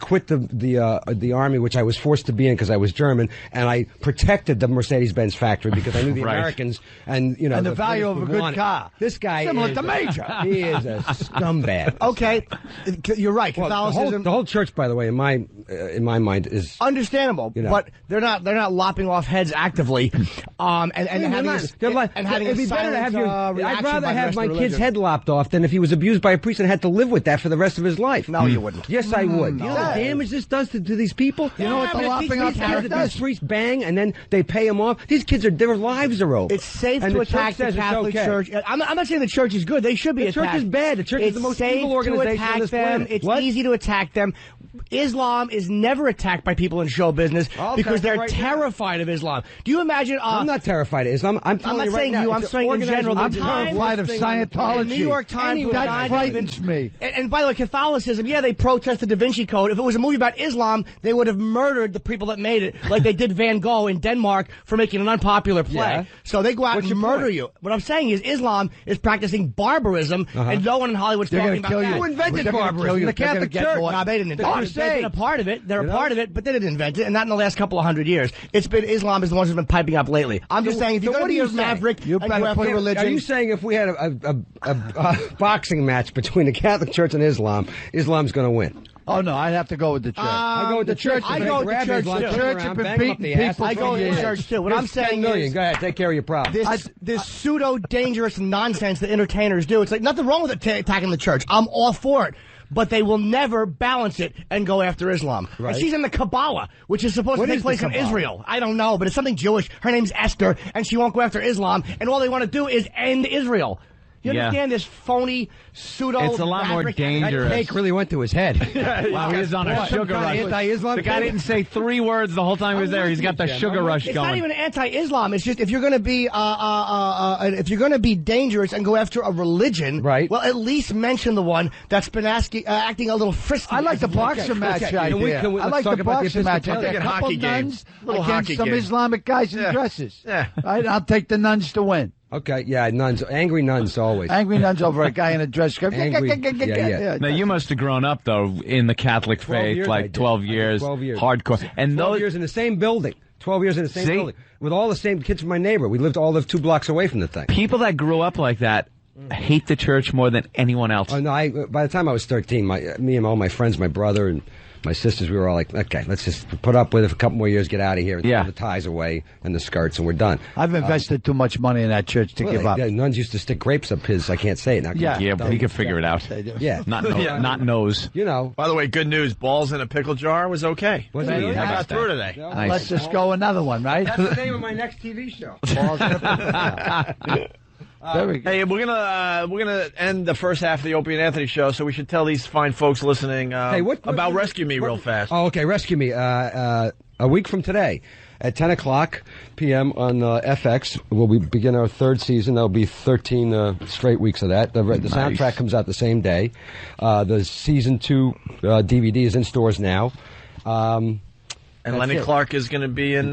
quit the army, which I was forced to be in because I was German, and I protected the Mercedes-Benz factory because I knew the Americans and the value of a good car. This guy Similar is to Major. He is a scumbag. Okay, you're right. Well, Catholicism, the whole church, by the way, in my mind, is understandable, but they're not lopping off heads actively, and having it'd be better to have your. I'd rather by the have rest my of the kid's religion. head lopped off than if he was abused by a priest and had to live with that for the rest of his life. No, you wouldn't. Yes, I would. You know the damage this does to these people? You know what the lopping off kids that these priests bang and then they pay them off? These kids their lives are over. It's safe and to the attack the church Catholic Church. I'm not saying the church is good. They should be the attacked. church is bad. The church is the most evil organization on this planet. It's easy to attack them. Islam is never attacked by people in show business because they're terrified of Islam. Do you imagine? I'm not terrified of Islam. I'm not saying you. I'm saying in general. I'm terrified of Scientology. The New York Times that frightens me. And by the way, Catholicism, they protest the Da Vinci Code. If it was a movie about Islam, they would have murdered the people that made it, like they did Van Gogh in Denmark for making an unpopular play. Yeah. So they go out and murder you. What I'm saying is Islam is practicing barbarism, and no one in Hollywood's talking about that. Who invented barbarism? The Catholic Church. No, they didn't invent it. They've been a part of it. They're a part of it, but they didn't invent it, and not in the last couple of 100 years. It's been Islam is the one who's been piping up lately. I'm just saying, if you're going to be a maverick, you and better you have put religion. Are you saying if we had a boxing match between the Catholic Church and Islam's going to win? Oh no, I'd have to go with the church. I go with the church. I go with the church too. The church have been beating people. I go with the church too. What I'm saying is, go ahead, take care of your problem. This pseudo dangerous nonsense that entertainers do. It's like nothing wrong with attacking the church. I'm all for it. But they will never balance it and go after Islam. Right. And she's in the Kabbalah, which is supposed to take place in Israel. I don't know, but it's something Jewish. Her name's Esther, and she won't go after Islam. And all they want to do is end Israel. You understand this phony pseudo? It's a lot more dangerous. That cake really went to his head. Wow, he was on a sugar rush. The guy didn't say 3 words the whole time he was there. He's got the sugar rush going. It's not even anti-Islam. It's just if you're going to be dangerous and go after a religion, right? Well, at least mention the one that's been acting a little frisky. I like the boxing match idea. I like the boxing match. I'll take a couple nuns against some Islamic guys in dresses. Yeah. I'll take the nuns to win. Okay, yeah, nuns, angry nuns always. Angry nuns over a guy in a dress. Now, you must have grown up, though, in the Catholic faith, like 12 years. 12 years. Hardcore. And 12 years in the same building. 12 years in the same building. With all the same kids from my neighbor. We all lived 2 blocks away from the thing. People that grew up like that hate the church more than anyone else. Oh, no, by the time I was 13, me and all my friends, my brother and my sisters, we were all like, okay, let's just put up with it for a couple more years, get out of here, and throw the ties away and the skirts, and we're done. I've invested too much money in that church to give up. Nuns used to stick grapes up his, I can't say it now. Yeah, but he could figure it out. Yeah. Not nose. You know. By the way, good news, balls in a pickle jar was okay. Was I got through today. Nice. Let's just go another one, right? That's the name of my next TV show. Balls in a pickle jar. There we go. Hey, we're gonna end the first half of the Opie and Anthony show, so we should tell these fine folks listening about Rescue Me real fast. Oh, okay, Rescue Me. A week from today, at 10 o'clock p.m. on FX. We'll begin our third season. There'll be 13 straight weeks of that. The soundtrack comes out the same day. The season 2 DVD is in stores now. And Lenny Clark is going to be in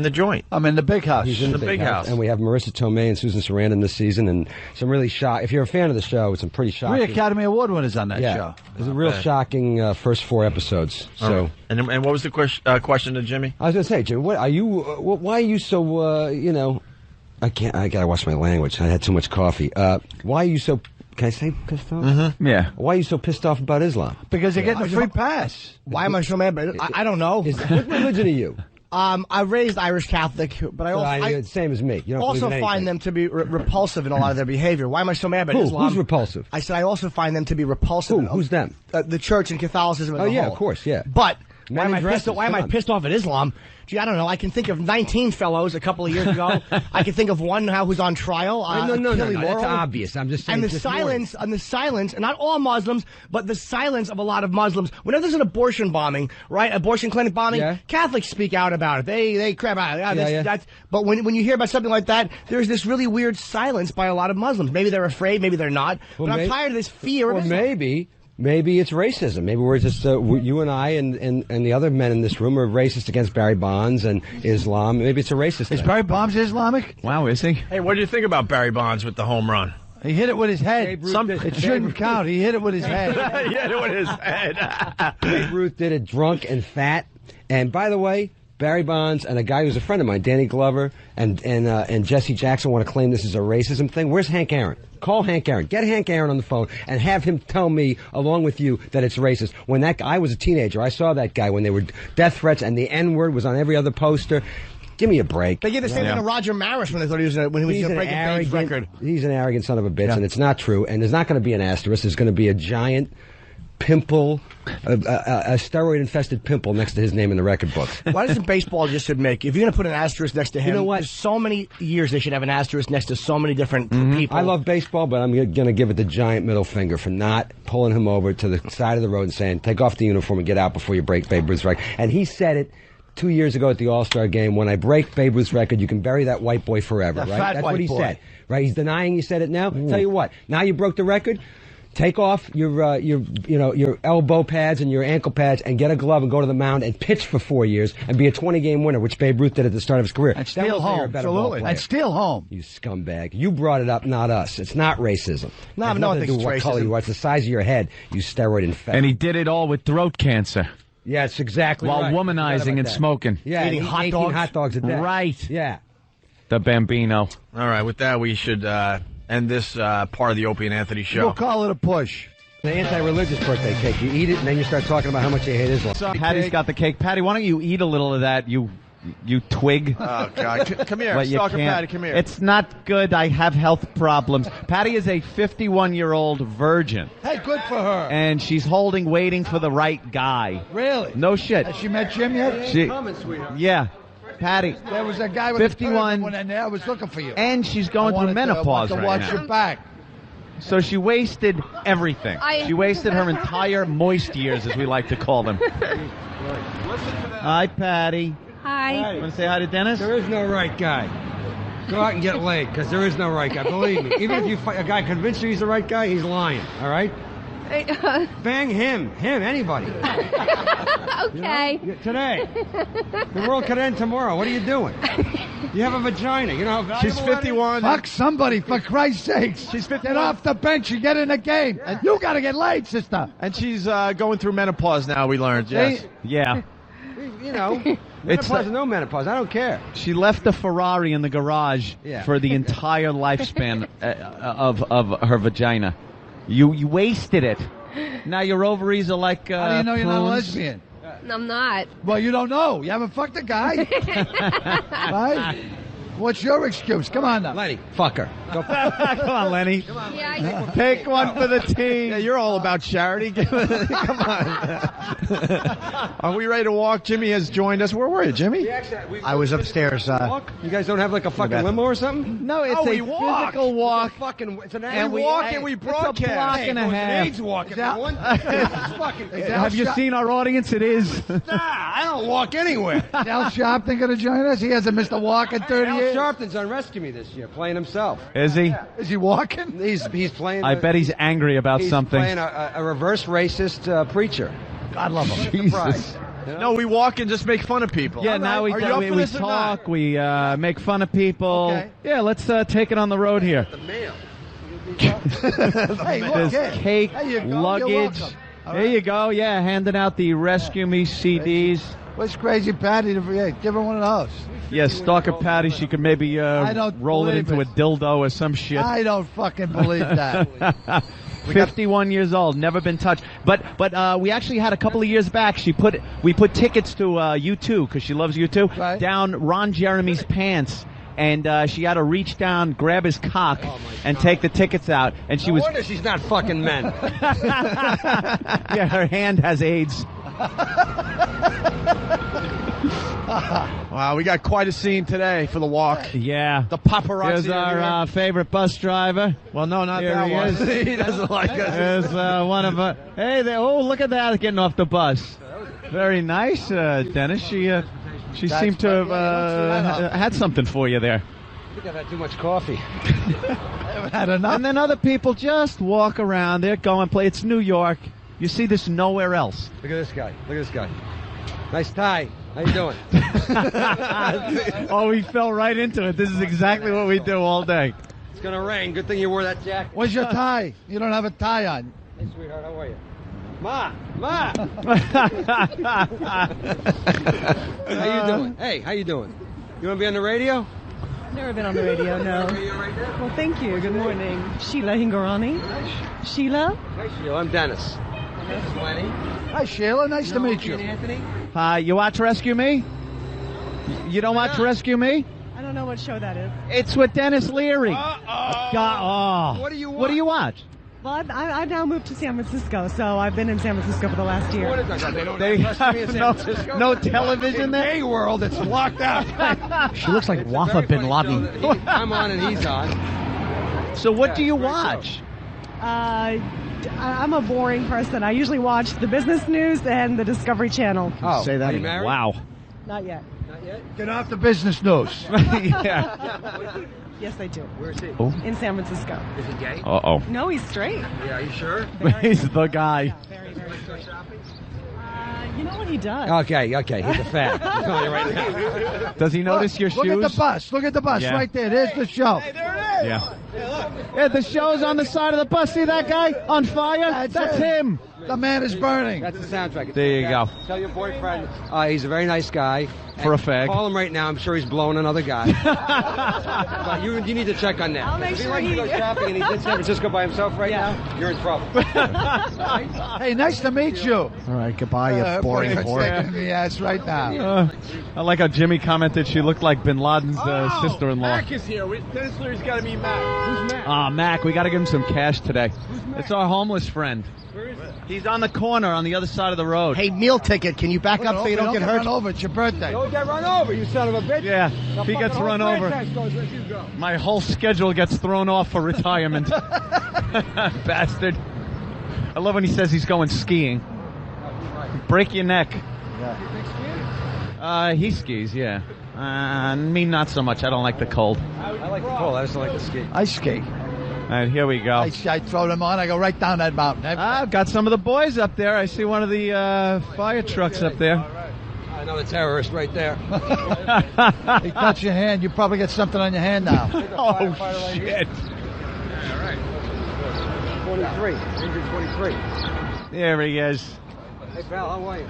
the joint. I'm in the big house. He's in the big house. And we have Marissa Tomei and Susan Sarandon this season, and some really if you're a fan of the show, it's some pretty shocking. 3 Academy Award winners on that show. It's a real shocking first 4 episodes. So, right. And what was the question to Jimmy? I was going to say, Jimmy, why are you so I gotta watch my language. I had too much coffee. Why are you so? Can I say pissed off? Mm-hmm. Yeah. Why are you so pissed off about Islam? Because they're getting a free pass. Why am I so mad? I don't know. What religion are you? I'm raised Irish Catholic, but I same as me. You don't also find them to be repulsive in a lot of their behavior. Why am I so mad about Islam? Who's repulsive? I said I also find them to be repulsive. Who's them? The church and Catholicism as a whole. Yeah, of course, yeah. But why am I pissed off at Islam? Gee, I don't know. I can think of 19 fellows a couple of years ago. I can think of one now who's on trial. No, that's obvious. I'm just saying. And the silence, and not all Muslims, but the silence of a lot of Muslims. Whenever there's an abortion bombing, right? Abortion clinic bombing, Catholics speak out about it. They crap out. But when you hear about something like that, there's this really weird silence by a lot of Muslims. Maybe they're afraid, maybe they're not. But I'm tired of this fear of Islam. Maybe it's racism. Maybe we're just you and I and the other men in this room are racist against Barry Bonds and Islam. Maybe it's a racist thing. Is Barry Bonds Islamic? Wow, is he? Hey, what do you think about Barry Bonds with the home run? He hit it with his head. It shouldn't count. He hit it with his head. He hit it with his head. Babe Ruth did it drunk and fat. And by the way, Barry Bonds and a guy who's a friend of mine, Danny Glover, and Jesse Jackson want to claim this is a racism thing. Where's Hank Aaron? Call Hank Aaron. Get Hank Aaron on the phone and have him tell me, along with you, that it's racist. When I was a teenager, I saw that guy when they were death threats and the N-word was on every other poster. Give me a break. They did the same thing to Roger Maris when they thought he was going to break a Babe's record. He's an arrogant son of a bitch, and it's not true. And there's not going to be an asterisk. There's going to be a giant pimple, a steroid-infested pimple next to his name in the record book. Why doesn't baseball just admit, if you're going to put an asterisk next to him, you know what? There's so many years they should have an asterisk next to so many different people. I love baseball, but I'm going to give it the giant middle finger for not pulling him over to the side of the road and saying, take off the uniform and get out before you break Babe Ruth's record. And he said it 2 years ago at the All-Star game, when I break Babe Ruth's record, you can bury that white boy forever, right? That's what he said. Right? He's denying he said it now. Tell you what, now you broke the record. Take off your elbow pads and your ankle pads and get a glove and go to the mound and pitch for 4 years and be a 20-game winner, which Babe Ruth did at the start of his career. And steal home. Absolutely. And steal home. You scumbag. You brought it up, not us. It's not racism. No, one thinks it's what racism. Color you are. It's the size of your head, you steroid infected. And he did it all with throat cancer. Yeah, it's exactly While right. womanizing and smoking. Yeah, eating hot dogs a day. Right. Yeah. The Bambino. All right, with that, we should end this part of the Opie and Anthony show. We'll call it a push. The anti-religious birthday cake. You eat it, and then you start talking about how much you hate Islam. Patty's got the cake. Patty, why don't you eat a little of that, you twig? Oh, God. Come here. Stalker Patty, come here. It's not good. I have health problems. Patty is a 51-year-old virgin. Hey, good for her. And she's waiting for the right guy. Really? No shit. Has she met Jim yet? Yeah. Patty. There was a guy with 51 when I was looking for you. And she's going through menopause right now. right Watch now. your back. So she wasted everything. She wasted her entire moist years, as we like to call them. Hi, Patty. Hi. You want to say hi to Denis? There is no right guy. Go out and get laid, because there is no right guy. Believe me. Even if a guy convinced you he's the right guy, he's lying. All right? Bang him, anybody. Okay. You know? Today. The world could end tomorrow. What are you doing? You have a vagina. You know how valuable She's 51. Fuck somebody, for Christ's sakes. She's 51. Get off the bench and get in the game. You got to get laid, sister. And she's going through menopause now, we learned. Yes. Yeah. You know, menopause or no menopause, I don't care. She left the Ferrari in the garage for the entire lifespan of her vagina. You wasted it. Now your ovaries are like How do you know you're not a prunes. lesbian? I'm not. Well, you don't know. You haven't fucked a guy. Right? What's your excuse? Come on now. Lenny, fuck her. Go Come on, Lenny. Yeah, Take one for the team. Yeah, you're all about charity. Come on. Are we ready to walk? Jimmy has joined us. Where were you, Jimmy? I was upstairs. You guys don't have like a fucking limo or something? No, it's a physical walk. It's an And hour we walk and we it's a broadcast. block and a half. AIDS walk, Yeah. everyone. It's fucking. Have you seen our audience? It is. I don't walk anywhere. Is Al Sharpton going to join us? He hasn't missed a walk in 30 Al years. Sharpton's on Rescue Me this year, playing himself. Is he? Is he walking? He's playing. I bet he's angry about he's something. playing a reverse racist preacher. God love him. Jesus. No, we walk and just make fun of people. Yeah, now we Are you up for we this or not? talk, we make fun of people. Okay. Yeah, let's take it on the road here. The mail. Hey, look, There's yeah. cake, There you go. You're luggage. welcome. All There right. you go. Yeah, handing out the Rescue Me CDs. What's Crazy Patty? Yeah, give her one of those. Yeah, Stalker Patty. She could maybe don't roll it believe into it. a dildo or some shit. I don't fucking believe that. 51 years old, never been touched. But we actually had a couple of years back. We put tickets to U2 because she loves U2 Right. down Ron Jeremy's pants, and she had to reach down, grab his cock, and take the tickets out. And she No was wonder she's not fucking men. yeah, her hand has AIDS. Wow, we got quite a scene today for the walk. Yeah. The paparazzi. Here's our favorite bus driver. well, no, not Here that he one. is. He doesn't like us. There's one of her. Hey there! Oh, look at that getting off the bus. Very nice, Dennis. She seemed to have had something for you there. I think I've had too much coffee. Had enough. And then other people just walk around there, go and play. It's New York. You see this nowhere else. Look at this guy. Look at this guy. Nice tie. How you doing? Oh, we fell right into it. This is exactly what we do all day. It's gonna rain. Good thing you wore that jacket. Where's your tie? You don't have a tie on. Hey, sweetheart, how are you? Ma! How you doing? Hey, how you doing? You wanna be on the radio? Never been on the radio, no. Well, thank you. Good morning. Sheila Hingorani. Sheila? Hi, Sheila. I'm Denis. That's Lenny. Hi, Sheila. Nice to meet you. Anthony? You watch Rescue Me? You don't watch Rescue Me? I don't know what show that is. It's with Denis Leary. God, What do you What do you watch? Well, I now moved to San Francisco, so I've been in San Francisco for the last year. What is that? They don't They have Rescue Me in San have Francisco? no television there? Gay world, it's locked out. She looks like It's a Wafa very bin funny Laden. show that I'm on and he's on. So what Yeah, do you it's a great watch? I'm a boring person. I usually watch the business news and the Discovery Channel. Oh, Say that are you again. married? Wow. Not yet. Not yet? Get off the business news. Yeah. Yes, I do. Where's he? In San Francisco. Is he gay? Uh-oh. No, he's straight. Yeah, are you sure? He's the guy. Yeah, very, very straight. You know what he does? Okay, he's a fan. I'm telling you right now. Does he notice your Look shoes? at the bus. Look at the bus Yeah. right there. There's the show. Yeah. Yeah, the show's on the side of the bus. See that guy on fire? That's it. him. The man is burning. That's the soundtrack. It's There you go. fantastic. Tell your boyfriend he's a very nice guy. For a And fag. Call him right now. I'm sure he's blowing another guy. But you need to check on that. I'll make if he sure likes to go shopping and he's in San Francisco by himself right now, you're in trouble. Hey, nice to meet you. All right, goodbye, you boring boyfriend's whore. taking me ass right now. I like how Jimmy commented she looked like Bin Laden's sister-in-law. Mac is here. Dennis Leary's got to meet Mac. Who's Mac? Ah, Mac, we got to give him some cash today. It's our homeless friend. Where is he? He's on the corner on the other side of the road. Hey, meal ticket. Can you back up so you don't get hurt? Run over. It's your birthday. Don't get run over, you son of a bitch. Yeah, if he gets run over, my whole schedule gets thrown off for retirement. Bastard. I love when he says he's going skiing. Break your neck. He skis, yeah. Me, not so much. I don't like the cold. I like the cold. I just don't like the ski. I skate. All right, here we go. I throw them on. I go right down that mountain. I've got some of the boys up there. I see one of the fire trucks up there. I know the terrorist right there. He touched your hand. You probably get something on your hand now. Oh, shit. 23. Injured 23. There he is. Hey, pal, how are you?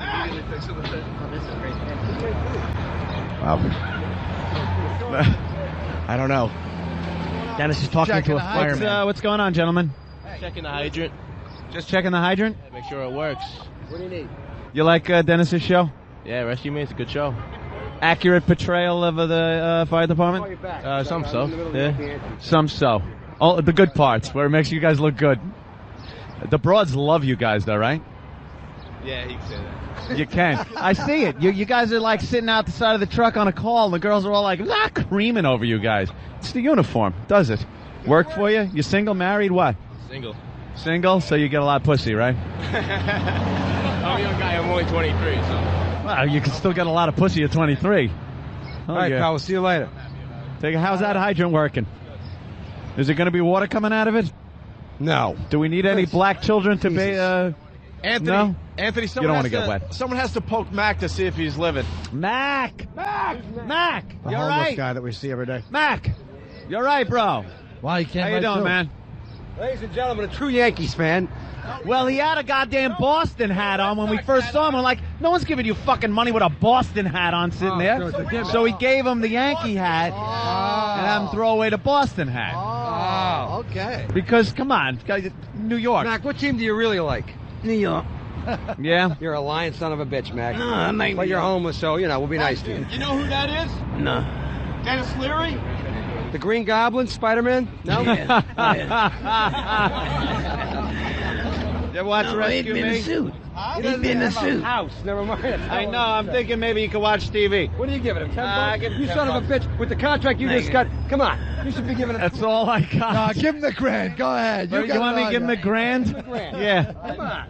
I don't know. Dennis is talking Checking to a the hydrant. fireman. What's going on, gentlemen? Checking the hydrant. Just checking the hydrant? Make sure it works. What do you need? You like Dennis's show? Yeah, Rescue Me. It's a good show. Accurate portrayal of the fire department? Some so. Yeah. Some so. All the good parts, where it makes you guys look good. The broads love you guys, though, right? Yeah, you can say that. You can. I see it. You guys are like sitting out the side of the truck on a call, and the girls are all like, creaming over you guys. It's the uniform, does it? Work for you? You single, married, what? Single. Single, so you get a lot of pussy, right? I'm a young guy. I'm only 23, so. Well, you can still get a lot of pussy at 23. All right, pal, we'll see you later. How's that hydrant working? Is it going to be water coming out of it? No. Do we need any black children to be, Anthony, no? Anthony, You don't want to get wet. Someone has to poke Mac to see if he's living. Mac! The You're homeless right. guy that we see every day. Mac! You're right, bro. Why you can't? How you doing, man? Ladies and gentlemen, a true Yankees fan. Well, he had a goddamn Boston hat on when we first saw him. We're like, no one's giving you fucking money with a Boston hat on sitting there. So he gave him the Yankee hat and had him throw away the Boston hat. Oh, okay. Because, come on, New York. Mac, what team do you really like? New York. Yeah? You're a lying son of a bitch, Mac. No, I'm not. But you're homeless, so, we'll be nice to you. You know who that is? No. Denis Leary? The Green Goblin, Spider-Man? No? You watch Rescue Me? He'd be in a suit. He'd be in a suit. House, never mind. I know, I'm thinking maybe you could watch TV. What are you giving him, 10 bucks? give him You 10 son of a bitch, with the contract you just got, come on. You should be giving him. That's all I got. Give him the grand. Go ahead. You want me to give him the grand? Yeah. Come on.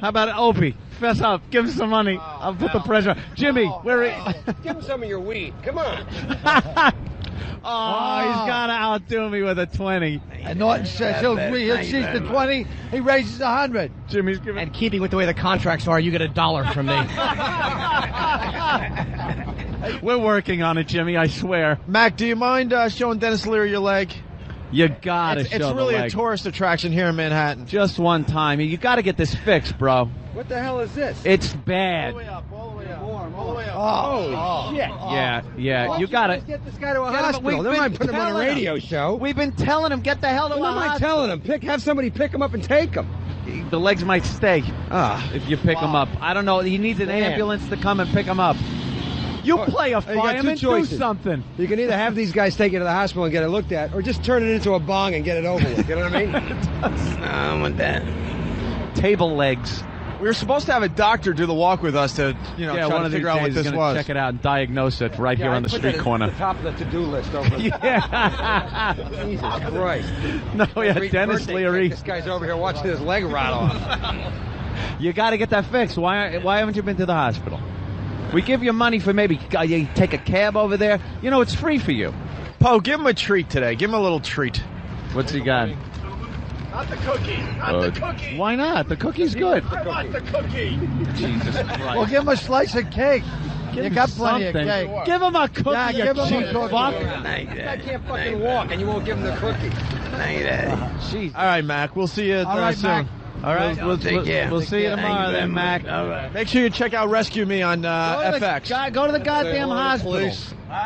How about Opie? Fess up. Give him some money. I'll put the pressure on. Jimmy, where are you? Give him some of your weed. Come on. Oh, he's got to outdo me with a 20. And Norton says he'll seize the 20. He raises 100. Jimmy's giving. And keeping with the way the contracts are, you get $1 from me. We're working on it, Jimmy, I swear. Mac, do you mind showing Denis Leary your leg? You got to show It's really the a leg. tourist attraction here in Manhattan. Just one time. You got to get this fixed, bro. What the hell is this? It's bad. All the way up. Oh, shit. Yeah. You got to. Get this guy to a Get him- hospital. we've Never mind been putting him on a telling radio show. We've been telling him, get the hell to What a am I hospital. telling him? Have somebody pick him up and take him. The legs might stay if you pick him up. I don't know. He needs an ambulance to come and pick him up. You play a You got two fireman, do choices. something. You can either have these guys take you to the hospital and get it looked at, or just turn it into a bong and get it over with. You know what I mean? No, I don't want that. Table legs. We were supposed to have a doctor do the walk with us to, try one to of these figure out what days this is was. check it out and diagnose it right here Yeah, on the I put street that at corner. the top of the to-do list over there. Yeah. Jesus Christ. No, yeah, Every Denis birthday Leary. cake, This guy's over here watching his leg rot off. You got to get that fixed. Why haven't you been to the hospital? We give you money for maybe you take a cab over there. It's free for you. Poe, give him a treat today. Give him a little treat. What's he got? Not the cookie. Not the cookie. Why not? The cookie's good. I want the cookie. Jesus Christ. Well, give him a slice of cake. You got plenty of Something. cake. Give him a cookie, Yeah, you give him a cheap cookie. fuck. Like I that. can't fucking walk, and you won't give him the cookie. Like that. Jeez. All right, Mac. We'll see you All right, soon. Mac. All right. Take care. We'll see you tomorrow Thank you then, very Mac. much. All right. Make sure you check out Rescue Me on FX. Go to the goddamn hospital.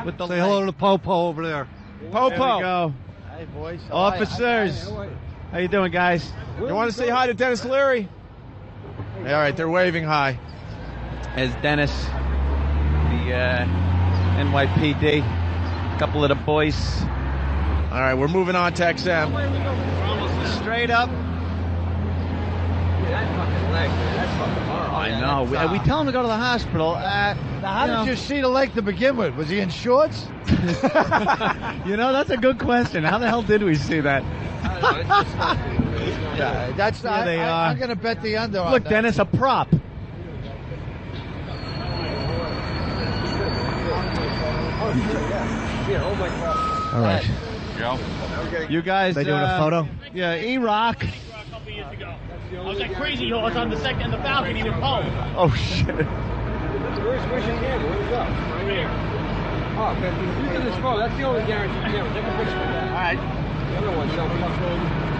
With the Say hello to Popo over there. There we go. Hey, boys. Officers. How you doing, guys? You want to say hi to Denis Leary? All right, they're waving hi. As Denis, the NYPD, a couple of the boys. All right, we're moving on to XM. Straight up. That fucking leg, man. That's fucking horrible. I know. We tell him to go to the hospital. How did you see the leg to begin with? Was he in shorts? That's a good question. How the hell did we see that? Yeah, that's Here they are. I'm going to bet the under on Look, that. Dennis, a prop. All right. You guys. They doing a photo? Yeah, E-Rock. I was like crazy horse on the second, the balcony with Poe. Oh, shit. Where's your camera? Where's it go? Right here. Oh, man, use this phone. That's the only guaranteed camera. Take a picture of that. All right. The other one, selfie.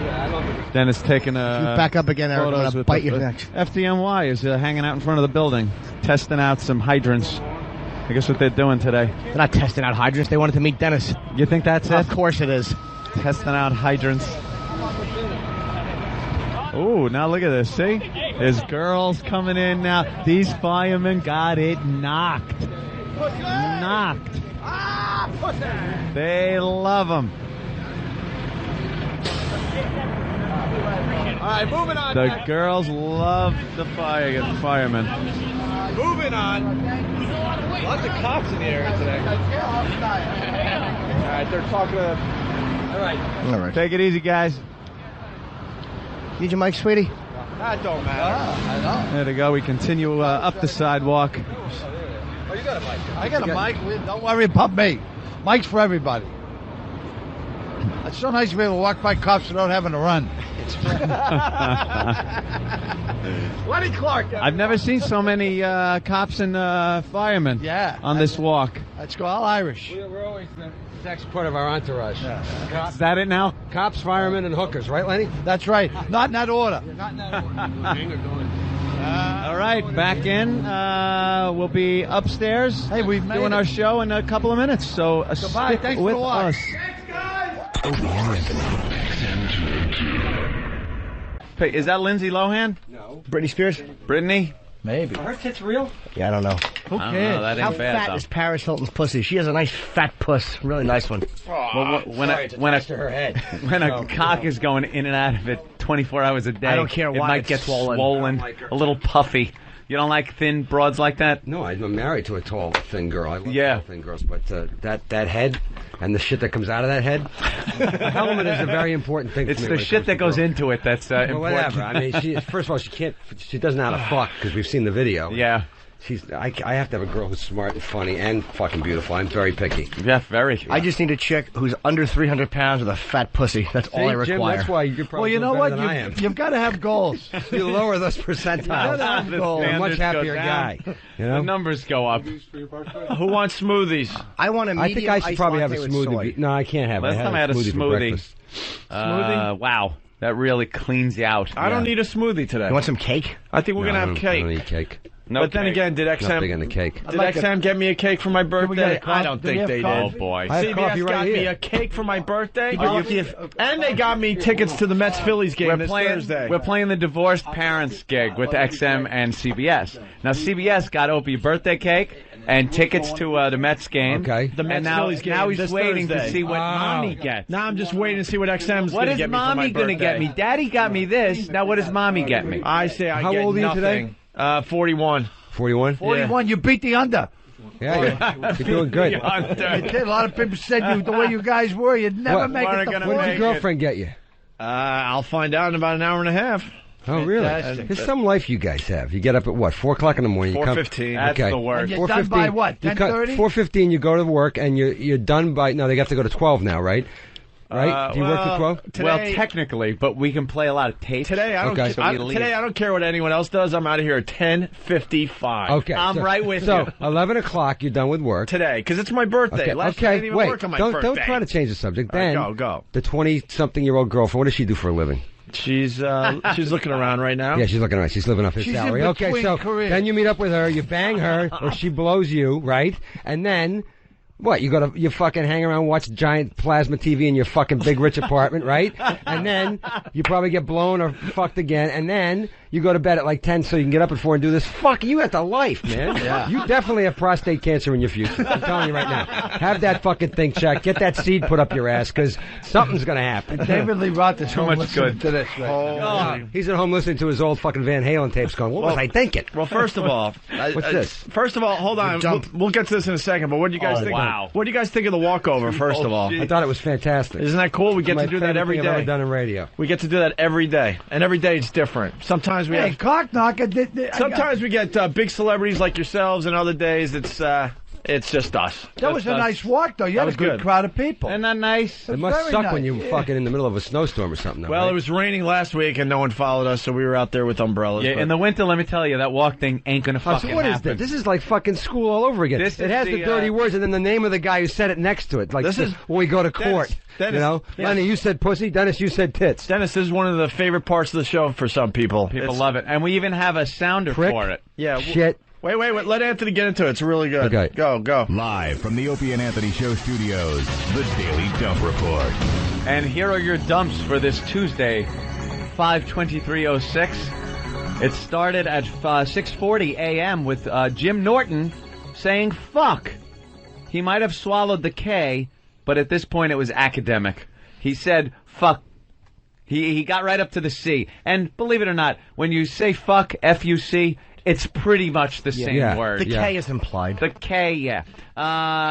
Yeah, I love it. Dennis taking You back up again, Eric. I'm photos going to with bite the- your neck. FDNY is hanging out in front of the building, testing out some hydrants. I guess what they're doing today. They're not testing out hydrants. They wanted to meet Dennis. You think that's it? Of course it is. Testing out hydrants. Oh, now look at this. See? There's girls coming in now. These firemen got it knocked. knocked. They love him. All right, moving on. The girls love the firemen. Moving on. Lots of cops in the area today. All right, they're talking to... All right. Take it easy, guys. Need your mic, sweetie? That don't matter. There they go. We continue up the sidewalk. Oh, you got a mic. I got a mic. Don't worry about me. Mic's for everybody. It's so nice to be able to walk by cops without having to run. Lenny Clark. I've never seen so many cops and firemen on this walk. Let's go all Irish. We're always the sex part of our entourage. Is that it now? Cops, firemen, and hookers, right, Lenny? That's right. Not in that order. All right, back in. We'll be upstairs. Hey, we've made doing it. our show in a couple of minutes. So Goodbye. stick Thanks with for the watch. us. Opie and Anthony. Hey, is that Lindsay Lohan? No. Britney Spears? Brittany? Maybe. Are her tits real? Yeah, I don't know. Who I don't cares? know, that How ain't bad, fat though. is Paris Hilton's pussy? She has a nice fat puss. Really nice one. Well, when her head. when a cock is going in and out of it 24 hours a day, I don't care it why might it's get swollen. a little puffy. You don't like thin broads like that? No, I'm married to a tall, thin girl. I love Yeah. tall, thin girls, but that head and the shit that comes out of that head, the helmet is a very important thing. It's for me the when it shit comes that to goes girls. into it that's Well, important. whatever. I mean, first of all, she doesn't know how to fuck because we've seen the video. Yeah. I have to have a girl who's smart and funny and fucking beautiful. I'm very picky. Yeah, very. I just need a chick who's under 300 pounds with a fat pussy. That's all I See, Jim, require. that's why you're probably Well, you know doing what? better than I am. You've got to have goals. You lower those percentiles. have goals. I'm a much Standards go happier down. guy. You The know? numbers go up. Who wants smoothies? I want a medium I think I should iced probably have a latte with soy. smoothie. No, I can't have it. Last time I had a for smoothie. breakfast. Wow. That really cleans you out. I don't need a smoothie today. You want some cake? I think we're No, going I to have don't- I don't cake. eat cake. No But then cake. again, did Not big on the XM cake. did XM get me a cake for my birthday? I don't think they Oh, did. boy. I have CBS coffee right got me here. a cake for my birthday, you- and they got me tickets to the Mets Phillies game this Thursday. We're playing the divorced parents gig with XM and CBS. Now, CBS got Opie a birthday cake and tickets to the Mets game. Okay. The Mets And now, Phillies game now he's this waiting to Thursday. see what Wow. Mommy gets. Now I'm just waiting to see what XM's What going to is get me for my Mommy birthday. going to get me? Daddy got me this. Now, what does Mommy get me? I say I How get old are you nothing. today? 41. 41? 41, you beat the under. Yeah, you're doing good. You did. A lot of people said you the way you guys were, you'd never What? make it to Gonna What did 40. your girlfriend get you? I'll find out in about an hour and a half. Oh, really? Fantastic. There's some life you guys have. You get up at what, 4 o'clock in the morning? You come- 4:15. That's Okay. the worst. And you're done by what, 10:30? 4:15, you go to work, and you're done by... No, they have to go to 12 now, right? Right? Do you work at 12? Well, Today- technically, but we can play a lot of tapes. Today I don't. Okay. So we leave. Today I don't care what anyone else does. I'm out of here at 10:55. Okay. I'm right with so, you. 11 o'clock, you're done with work. Today, because it's my birthday. Okay, Last year I didn't even wait. work on my Don't birthday. try to change the subject. All right, Then, go. the 20-something-year-old girlfriend, what does she do for a living? She's looking around right now. Yeah, she's looking around. She's living off his She's in salary. Okay, between so careers. then you meet up with her, you bang her, or she blows you, right? And then... What, you fucking hang around, watch giant plasma TV in your fucking big rich apartment, right? And then you probably get blown or fucked again, and then you go to bed at like 10 so you can get up at 4 and do this. Fuck, you got the life, man. Yeah. You definitely have prostate cancer in your future. I'm telling you right now. Have that fucking thing checked. Get that seed put up your ass, because something's gonna happen. David Lee Roth is home much listening good. to this. Right now. Oh, he's at home listening to his old fucking Van Halen tapes going, what was I thinking? Well, first of all, What's this? First of all, hold on. We'll get to this in a second. But what do you guys think? wow. What do you guys think of the walkover? First of all, I thought it was fantastic. isn't that cool? We get My to do that favorite every thing I've ever day. done in radio. We get to do that every day, and every day it's different. Sometimes we Hey, have. cock knocker. Sometimes we get big celebrities like yourselves, and other days it's just us. That was a nice walk, though. You That had a was good good. crowd of people. Isn't that nice? It must very suck nice, when you yeah. fucking in the middle of a snowstorm or something. Though, Well, right? it was raining last week, and no one followed us, so we were out there with umbrellas. Yeah, but- in the winter, let me tell you, that walk thing ain't gonna Oh, so fucking what is happen. this? This is like fucking school all over again. This it is has the the, dirty words and then the name of the guy who said it next to it. Like This is- when we go to court. Dennis, you know, yes. Lenny, you said pussy. Dennis, you said tits. Dennis, this is one of the favorite parts of the show for some people. People It's- love it, and we even have a sounder Prick. for it. Yeah. Shit. Wait. Let Anthony get into it. It's really good. Okay. Go. Live from the Opie and Anthony Show studios, the Daily Dump Report. And here are your dumps for this Tuesday, 5/23/06. It started at 6:40 a.m. with Jim Norton saying fuck. He might have swallowed the K, but at this point it was academic. He said fuck. He got right up to the C. And believe it or not, when you say fuck, F-U-C, it's pretty much the same word. The K is implied. The K, yeah.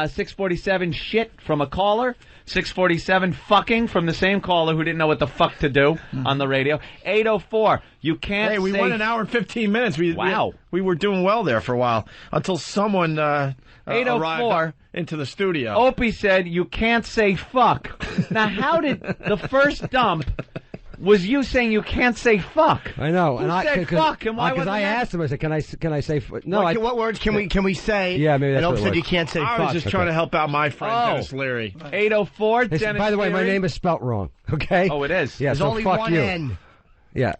647, shit from a caller. 647, fucking from the same caller who didn't know what the fuck to do on the radio. 804, you can't Hey, we went an hour and 15 minutes. Wow. We were doing well there for a while until someone 804 arrived into the studio. Opie said, you can't say fuck. Now, how did the first dump was you saying you can't say fuck? I know. Who said fuck? And why wasn't I that? asked him, I said, can I say no? What words can we say? Yeah, maybe that's and Opie what it said was. you can't say I fuck. was just trying to help out my friend Denis Leary. 804, Denis by the way, my Leary. name is spelt wrong. Okay. Oh, it is. Yeah. There's so only fuck one you. N. Yeah.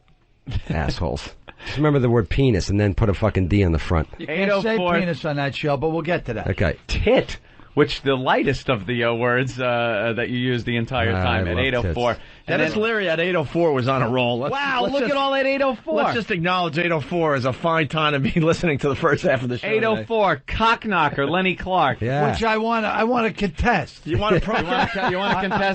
Assholes. Just remember the word penis and then put a fucking D on the front. You can't say penis on that show, but we'll get to that. Okay. Tit, which the lightest of the words that you use the entire time at 804. Tits. Dennis Leary at 804 was on a roll. Look at all at 804. Let's just acknowledge 804 as a fine time to be listening to the first half of the show. 804, cockknocker, Lenny Clark. Yeah. Which I want to contest. You want to contest?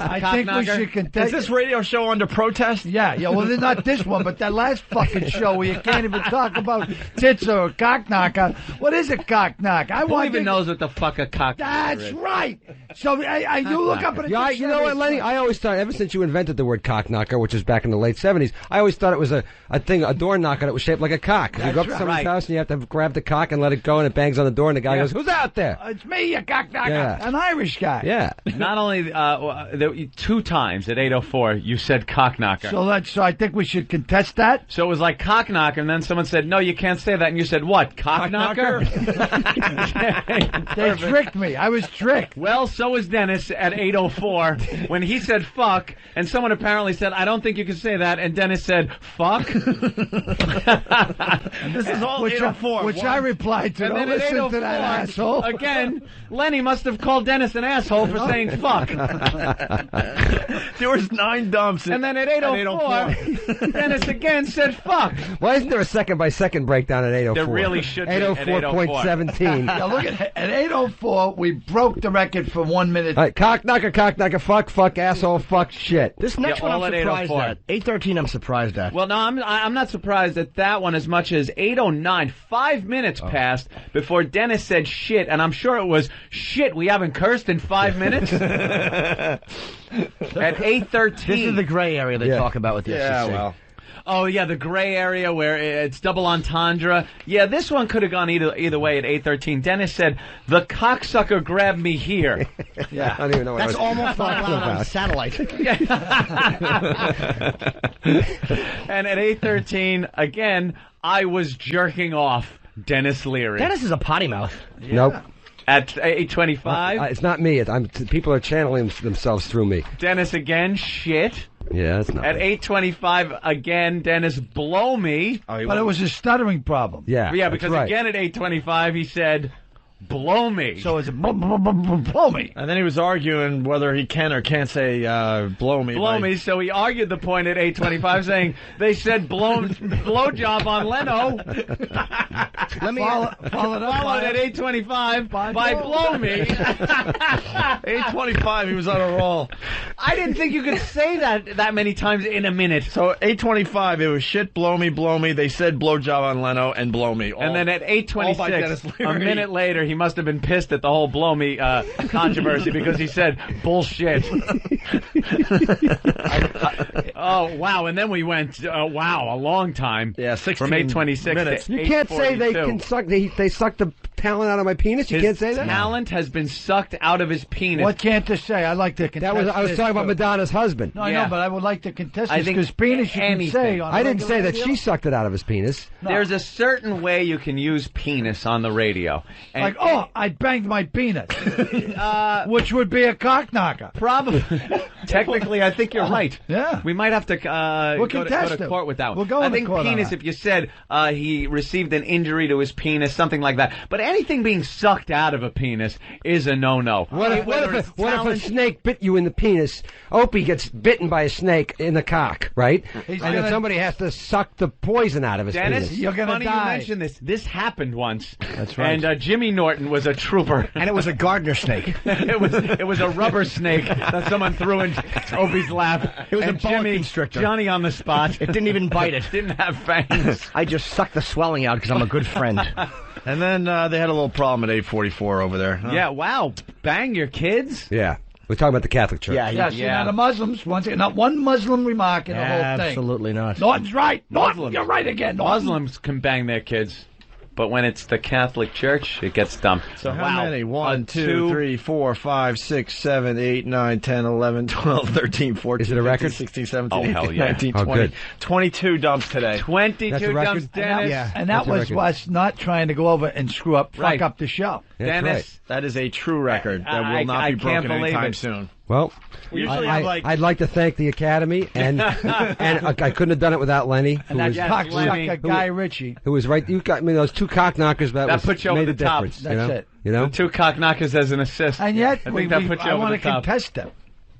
I think we should contest. Is this radio show under protest? Yeah. Well, not this one, but that last fucking show where you can't even talk about tits or a cockknocker. What is a cockknocker? Who even knows what the fuck a cockknocker is? That's right. So you look up at a Yeah, you know what, Lenny? I always thought, ever since you invented the word cock knocker, which is back in the late 70s, I always thought it was a door knocker that was shaped like a cock. You go up to someone's house and you have to grab the cock and let it go, and it bangs on the door, and the guy goes, "Who's out there?" It's me, you cock knocker. Yeah. An Irish guy. Yeah. Not only two times at 804 you said cockknocker. So I think we should contest that. So it was like cockknocker, and then someone said, "No, you can't say that," and you said, "What? Cockknocker?" They tricked me. I was tricked. Well, so was Denis at 804 when he said fuck, and someone apparently said, "I don't think you can say that," and Denis said, "Fuck." This is all 804. Which I replied to. And Don't then at listen to 804, that asshole. again, Lenny must have called Denis an asshole for saying fuck. There was 9 dumps. And then at 804, Denis again said fuck. Why isn't there a second-by-second breakdown at 804? There really should be. 804.17. Now look at 804. We broke the record for 1 minute. All right, cock knocker, fuck, asshole, fuck, shit. This next Yeah, one all I'm at surprised 804. at. 813 I'm surprised at. Well, no, I'm not surprised at that one as much as 809. 5 minutes passed before Denis said shit, and I'm sure it was shit. We haven't cursed in 5 minutes. At 8:13. This is the gray area they talk about with the FCC. well. Oh, yeah, the gray area where it's double entendre. Yeah, this one could have gone either way at 8:13. Denis said, "The cocksucker grabbed me here." Yeah, I don't even know what That's I was almost not allowed on satellite. And at 8:13, again, I was jerking off Denis Leary. Denis is a potty mouth. Nope. At 8:25, It's not me. People are channeling themselves through me. Denis again, shit. Yeah, that's not At me. 8:25, again, Denis, blow me. But it was a stuttering problem. Yeah, Yeah, that's because right. again at 8:25, he said, blow me. So it's blow me. And then he was arguing whether he can or can't say blow me. blow me. So he argued the point at 8:25, saying they said blow job on Leno. Let me Followed up Followed at 8:25 by blow me. 8:25, he was on a roll. I didn't think you could say that many times in a minute. So 8:25, it was shit, blow me. They said blow job on Leno and blow me. And then at all by 8:26, Denis a Leary. minute later, he must have been pissed at the whole blow me controversy because he said bullshit. Oh, wow. And then we went, wow, a long time. Yeah, 16 From 8:26 minutes. to You can't say they 8:42. can suck. They suck the talent out of my penis. You His can't say that. talent has been sucked out of his penis. What can't they say? I'd like to contest I was this, talking about too. Madonna's husband. No, I Yeah. know, but I would like to contest I this think because penis you can anything. say on I didn't regular say that radio. she sucked it out of his penis. There's a certain way you can use penis on the radio. And Like, oh, I banged my penis, which would be a cock knocker. probably. Technically, I think you're right. Yeah. We might have to We'll go contest to it. court with that one. We'll go I into think court on penis, that. if you said he received an injury to his penis, something like that. But anything being sucked out of a penis is a no-no. What if a snake bit you in the penis? Opie gets bitten by a snake in the cock, right? And then somebody has to suck the poison out of his Dennis, penis. You're gonna funny die. you mentioned this. This happened once. That's right. And Jimmy Norton was a trooper. And it was a gardener snake. it was a rubber snake that someone threw in Opie's lap. It was and a boa Jimmy, constrictor. Johnny on the spot. It didn't even bite it. Didn't have fangs. I just sucked the swelling out because I'm a good friend. And then they had a little problem at 844 over there. Huh? Yeah, wow. Bang your kids? Yeah. We're talking about the Catholic Church. Yes, you know, the Muslims, not one Muslim remark in the whole thing. Absolutely not. Norton's right. Norton, Muslims. you're right again. Norton. Muslims can bang their kids. But when it's the Catholic Church, it gets dumped. So how many? 1, 2, 3, 4, 5, 6, 7, 8, 9, 10, 11, 12, 13, 14, Is it a record? 15, 16, 17, 18, hell yeah. 19, Oh, 20. good. 22 dumps today. 22 That's a record? dumps, Dennis. And that was us not trying to go over and fuck Right. up the show. That's Dennis. right. That is a true record that will not be can't broken believe anytime it. soon. Well, We usually have like I'd like to thank the Academy, and I couldn't have done it without Lenny, who was, Cocksucker Guy Ritchie. who was right. You got me those two cock knockers. That put you over made a the top. difference. That's you know? it. You know. The 2 cock knockers as an assist. And yet, I think that put you I over want the to top. contest them.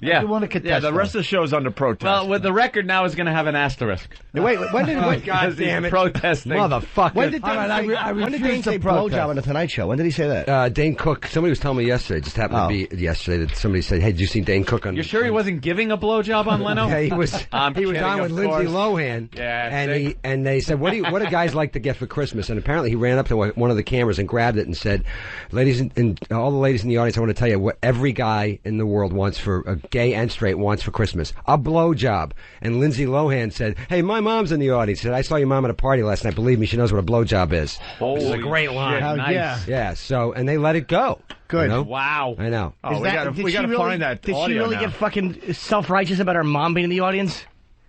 Yeah. I want to contest Yeah, the them. rest of the show is under protest. Well, with the record now is going to have an asterisk. Wait, when did? God damn it! Protesting. Motherfucker. When did All right, I When did refuse Dane say to protest. blowjob on the Tonight Show? When did he say that? Dane Cook. Somebody was telling me yesterday. It just happened to be yesterday that somebody said, "Hey, did you see Dane Cook on?" You're sure he wasn't giving a blowjob on Leno? Yeah, he was. I'm He was kidding, on with of Lindsay course. Lohan. Yeah, see? and they said, "What do guys like to get for Christmas?" And apparently, he ran up to one of the cameras and grabbed it and said, "Ladies and all the ladies in the audience, I want to tell you what every guy in the world wants for gay and straight wants for Christmas: a blowjob." And Lindsay Lohan said, "Hey, my mom's in the audience. She said, I saw your mom at a party last night. Believe me, she knows what a blowjob is." Holy It's a great line. shit, nice. yeah. Yeah. So, and they let it go. Good. You know? Wow. I know. Oh, we gotta did she really- find that Did she audio really now. get fucking self-righteous about her mom being in the audience?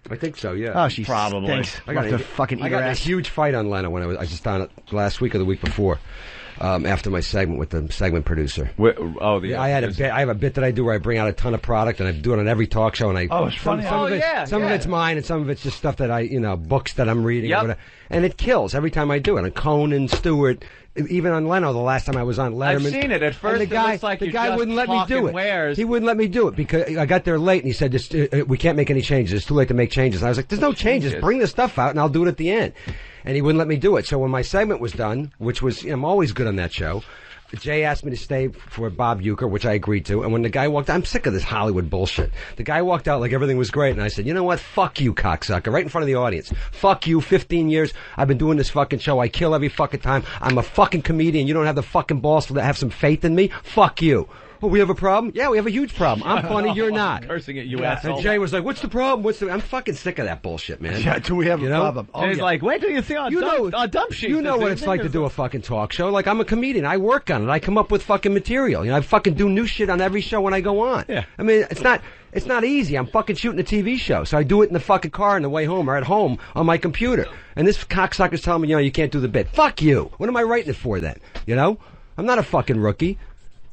I think so. Yeah. Oh, she Probably. stinks. I got Love to fucking eat I her got in a ass. huge fight on Leno when I was just on it last week or the week before. After my segment with the segment producer. I had a bit. I have a bit that I do where I bring out a ton of product and I do it on every talk show. And I Oh, it's funny. Some of it's mine and some of it's just stuff that books that I'm reading. Yep. Or whatever. And it kills every time I do it. And Conan Stewart, even on Leno, the last time I was on Letterman. I've seen it. At first, and the guy, it looks like the you're guy just wouldn't let me do talking it. wares. He wouldn't let me do it because I got there late and he said, "We can't make any changes. It's too late to make changes." And I was like, "There's no changes. Bring the stuff out and I'll do it at the end." And he wouldn't let me do it. So when my segment was done, which was I'm always good on that show. Jay asked me to stay for Bob Uecker, which I agreed to. And when the guy walked out, I'm sick of this Hollywood bullshit. The guy walked out like everything was great. And I said, "You know what? Fuck you, cocksucker." Right in front of the audience. Fuck you. 15 years. I've been doing this fucking show. I kill every fucking time. I'm a fucking comedian. You don't have the fucking balls to have some faith in me. Fuck you. Oh, we have a problem? Yeah, we have a huge problem. I'm funny, you're not. Cursing at you, asshole. And Jay was like, "What's the problem? I'm fucking sick of that bullshit, man." Yeah, do we have a problem? Oh, Jay's like, wait till you see on dump sheet. You know what it's like to do a fucking talk show. Like, I'm a comedian. I work on it. I come up with fucking material. I fucking do new shit on every show when I go on. Yeah. I mean, it's not easy. I'm fucking shooting a TV show. So I do it in the fucking car on the way home or at home on my computer. And this cocksucker's telling me, you can't do the bit. Fuck you. What am I writing it for then? I'm not a fucking rookie.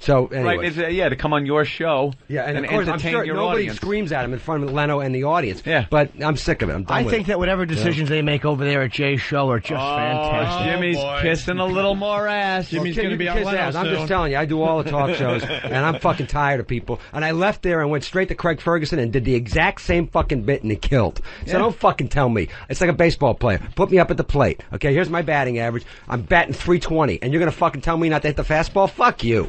So anyway. Right, to come on your show. Yeah, and of course, I'm entertain sure your nobody audience. screams at him in front of Leno and the audience. Yeah. But I'm sick of it. I'm done I with think it. that whatever decisions they make over there at Jay's show are just fantastic. Jimmy's kissing a little more ass. Jimmy's going to be on Kiss Leno ass. I'm soon. just telling you, I do all the talk shows, and I'm fucking tired of people. And I left there and went straight to Craig Ferguson and did the exact same fucking bit, and it killed. So don't fucking tell me. It's like a baseball player. Put me up at the plate. Okay, here's my batting average. I'm batting .320, and you're gonna fucking tell me not to hit the fastball? Fuck you.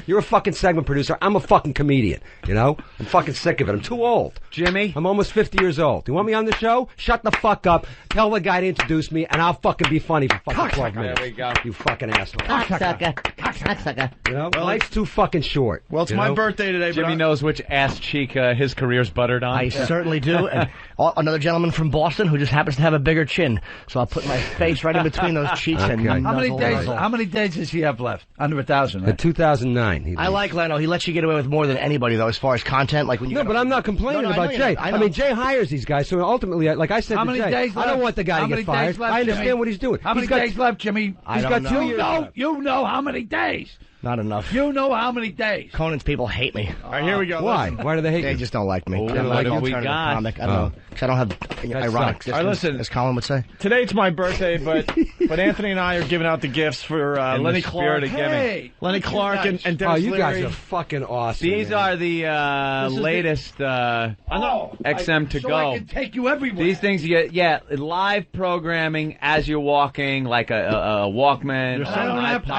You're a fucking segment producer. I'm a fucking comedian. I'm fucking sick of it. I'm too old. Jimmy? I'm almost 50 years old. You want me on the show? Shut the fuck up. Tell the guy to introduce me, and I'll fucking be funny for fucking 12 minutes. There we go. You fucking asshole. Cocksucker. Life's too fucking short. Well, it's my birthday today, Jimmy but knows which ass cheek his career's buttered on. I certainly do. And another gentleman from Boston who just happens to have a bigger chin. So I'll put my face right in between those cheeks and How many nuzzle, days? nuzzle. How many days does he have left? Under 1,000, right? In 2009. I like Leno. He lets you get away with more than anybody, though, as far as content. Like when you No, but I'm not complaining No, I about know Jay. you're not. I know. mean, Jay hires these guys, so ultimately, like I said How to many Jay, days I left? don't want the guy How to many get fired. days left, I understand Jimmy? what he's doing. How many He's got days left, Jimmy? I He's don't got know. 2 years left. You know how many days? Not enough. You know how many days? Conan's people hate me. All right, here we go. Why? Listen. Why do they hate you? They just don't like me. Oh, I don't like what we alternative got? comic. I don't know. 'Cause I don't have ironic sucks. All right, listen. as Colin would say. Today it's my birthday, but Anthony and I are giving out the gifts for Lenny Clark. Hey, Lenny Clark and Denis Oh, you guys Leary. are fucking awesome. These man. are the latest XM to so go. I can take you everywhere. These things you get, live programming as you're walking, like a Walkman. I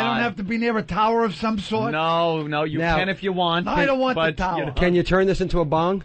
don't have to be near a tower of some sort. No, you Now- can if you want. I don't want the but, tower. Can you turn this into a bong?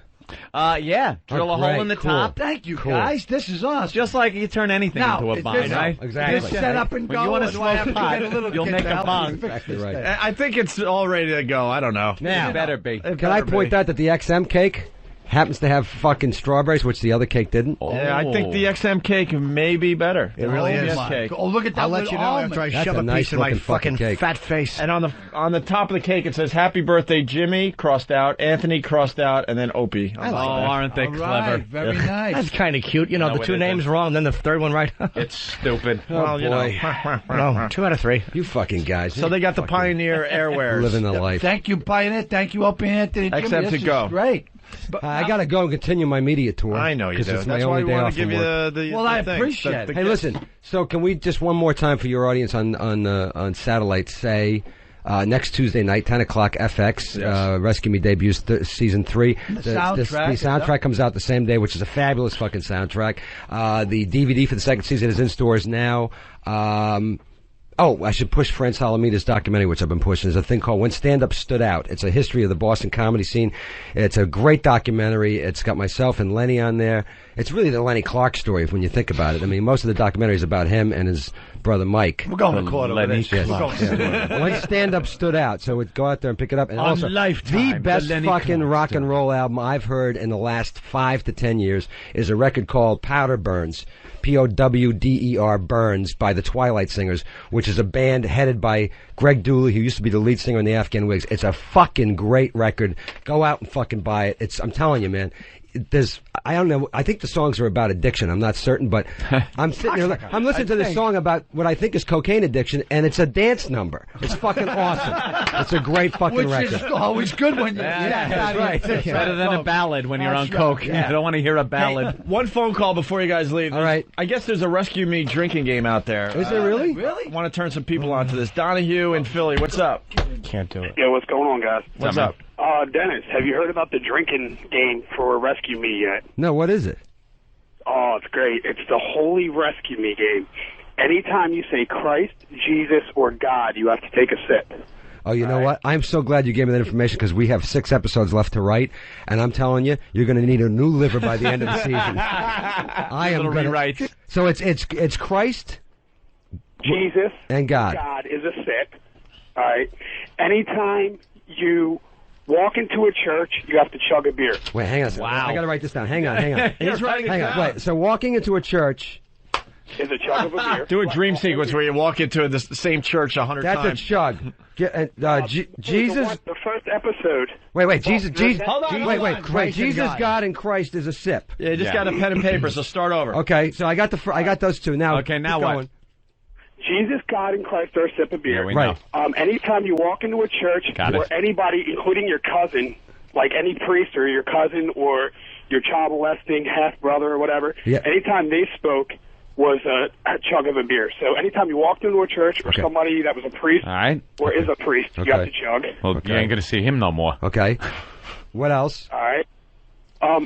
Yeah, drill a hole great, in the cool. top. Thank you, Cool. guys. This is awesome. Just like you turn anything Now, into a is bong, this- right? Exactly. Just set up and When go. you want or to do I have smoke to pot, get a little you'll kid make to a help me bong. fix Exactly this right. thing? I think it's all ready to go. I don't know. Now- It better be. It Can I better point be. out that the XM cake happens to have fucking strawberries, which the other cake didn't? Yeah, I think the XM cake may be better. It really is. Cake. Oh, look at that. I'll let with you know almond. after I That's shove a a nice piece in my looking fucking fucking cake. fat face. And on the top of the cake it says "Happy Birthday, Jimmy" crossed out, Anthony crossed out, and then Opie. Oh, aren't they All clever? right, very nice. That's kind of cute. You know, No, the it two names isn't. wrong, then the third one right. It's stupid. Well, you boy. know. No, 2 out of 3. You fucking guys. So they got the Pioneer Airwares. living the life. Thank you, Pioneer. Thank you, Opie, Anthony. Jimmy. XM This to is go. Great. But I got to go and continue my media tour. I know you 'cause do. It's my That's why only we day want off to give from you work. the Well, the I thing. appreciate it. Hey, listen. So can we just one more time for your audience on satellite say next Tuesday night, 10 o'clock, FX, Yes. Rescue Me debuts season 3. The soundtrack The is soundtrack up. comes out the same day, which is a fabulous fucking soundtrack. The DVD for the second season is in stores now. I should push Franz Holomeda's documentary, which I've been pushing. There's a thing called When Stand-Up Stood Out. It's a history of the Boston comedy scene. It's a great documentary. It's got myself and Lenny on there. It's really the Lenny Clark story when you think about it. I mean, most of the documentary is about him and his brother Mike. We're going to court over Lenny this. We're going to When Stand-Up Stood Out. So go out there and pick it up. And On also, Lifetime, the best the Lenny fucking Clark rock and roll album I've heard in the last 5 to 10 years is a record called Powder Burns. Powder Burns by the Twilight Singers, which is a band headed by Greg Dooley, who used to be the lead singer in the Afghan Wigs. It's a fucking great record. Go out and fucking buy it. I'm telling you, man. I don't know. I think the songs are about addiction. I'm not certain, but I'm sitting there. I'm listening to this song about what I think is cocaine addiction, and it's a dance number. It's fucking awesome. It's a great fucking Which record. is always good when you. that's right. It's better than a ballad when you're on That's right. coke. Yeah. I don't want to hear a ballad. One phone call before you guys leave. All right. I guess there's a Rescue Me drinking game out there. Is there really? Really? I want to turn some people onto this. Donahue in Philly, what's up? Can't do it. Yeah, what's going on, guys? What's up? Dennis, have you heard about the drinking game for Rescue Me yet? No, what is it? Oh, it's great. It's the Holy Rescue Me game. Anytime you say Christ, Jesus, or God, you have to take a sip. Oh, you know what? I'm so glad you gave me that information because we have 6 episodes left to write, and I'm telling you, you're going to need a new liver by the end of the season. I am Little going rewrites. So it's Christ Jesus and God. God is a sip. All right. Anytime you walk into a church, you have to chug a beer. Wait, hang on a second. Wow. I got to write this down. Hang on. He's writing it Hang on. down. Wait. So walking into a church, Is a chug of a beer. Do a dream sequence where you walk into the same church 100 that's times. a chug. Jesus. The first episode. Wait. Jesus. Hold on, hold on. Wait. Jesus, God, and Christ is a sip. Yeah, you just got a pen and paper, so start over. Okay. So I got those 2. Now. Okay, now keep what? going. Jesus, God, and Christ are a sip of beer. Yeah, we Right. know. Anytime you walk into a church, Got or it. anybody, including your cousin, like any priest or your cousin or your child molesting half brother or whatever, Yeah. anytime they spoke was a chug of a beer. So anytime you walked into a church or Okay. somebody that was a priest All right. or is a priest, you have Okay. to chug. Well, you ain't going to see him no more. Okay. What else? All right.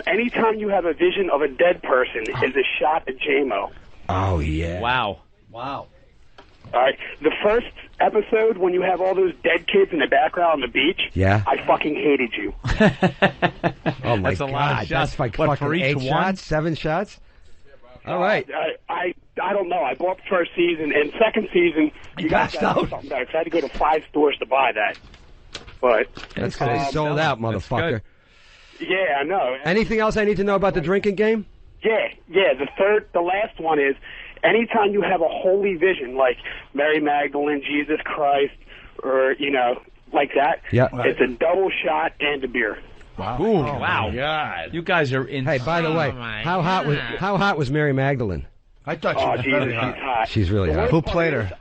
Anytime you have a vision of a dead person is a shot at JMO. Oh yeah. Wow. Wow. All right. The first episode, when you have all those dead kids in the background on the beach, Yeah. I fucking hated you. Oh my That's a God. lot of shots. That's like What, fucking for each 8 one? shots, 7 shots. All right. I don't know. I bought the first season, and second season, you guys gassed got to do out. something better. 'Cause I had to go to 5 stores to buy that. But That's because they sold out, motherfucker. yeah, I know. Anything else I need to know about the drinking game? Yeah. The last one is anytime you have a holy vision, like Mary Magdalene, Jesus Christ, or like that. Yeah. It's a double shot and a beer. Wow. Oh, wow. God. You guys are in. Hey, by the way, how hot was Mary Magdalene? I thought Oh, she was Jesus, very she's hot. hot. She's really The hot. worst Who part played is her?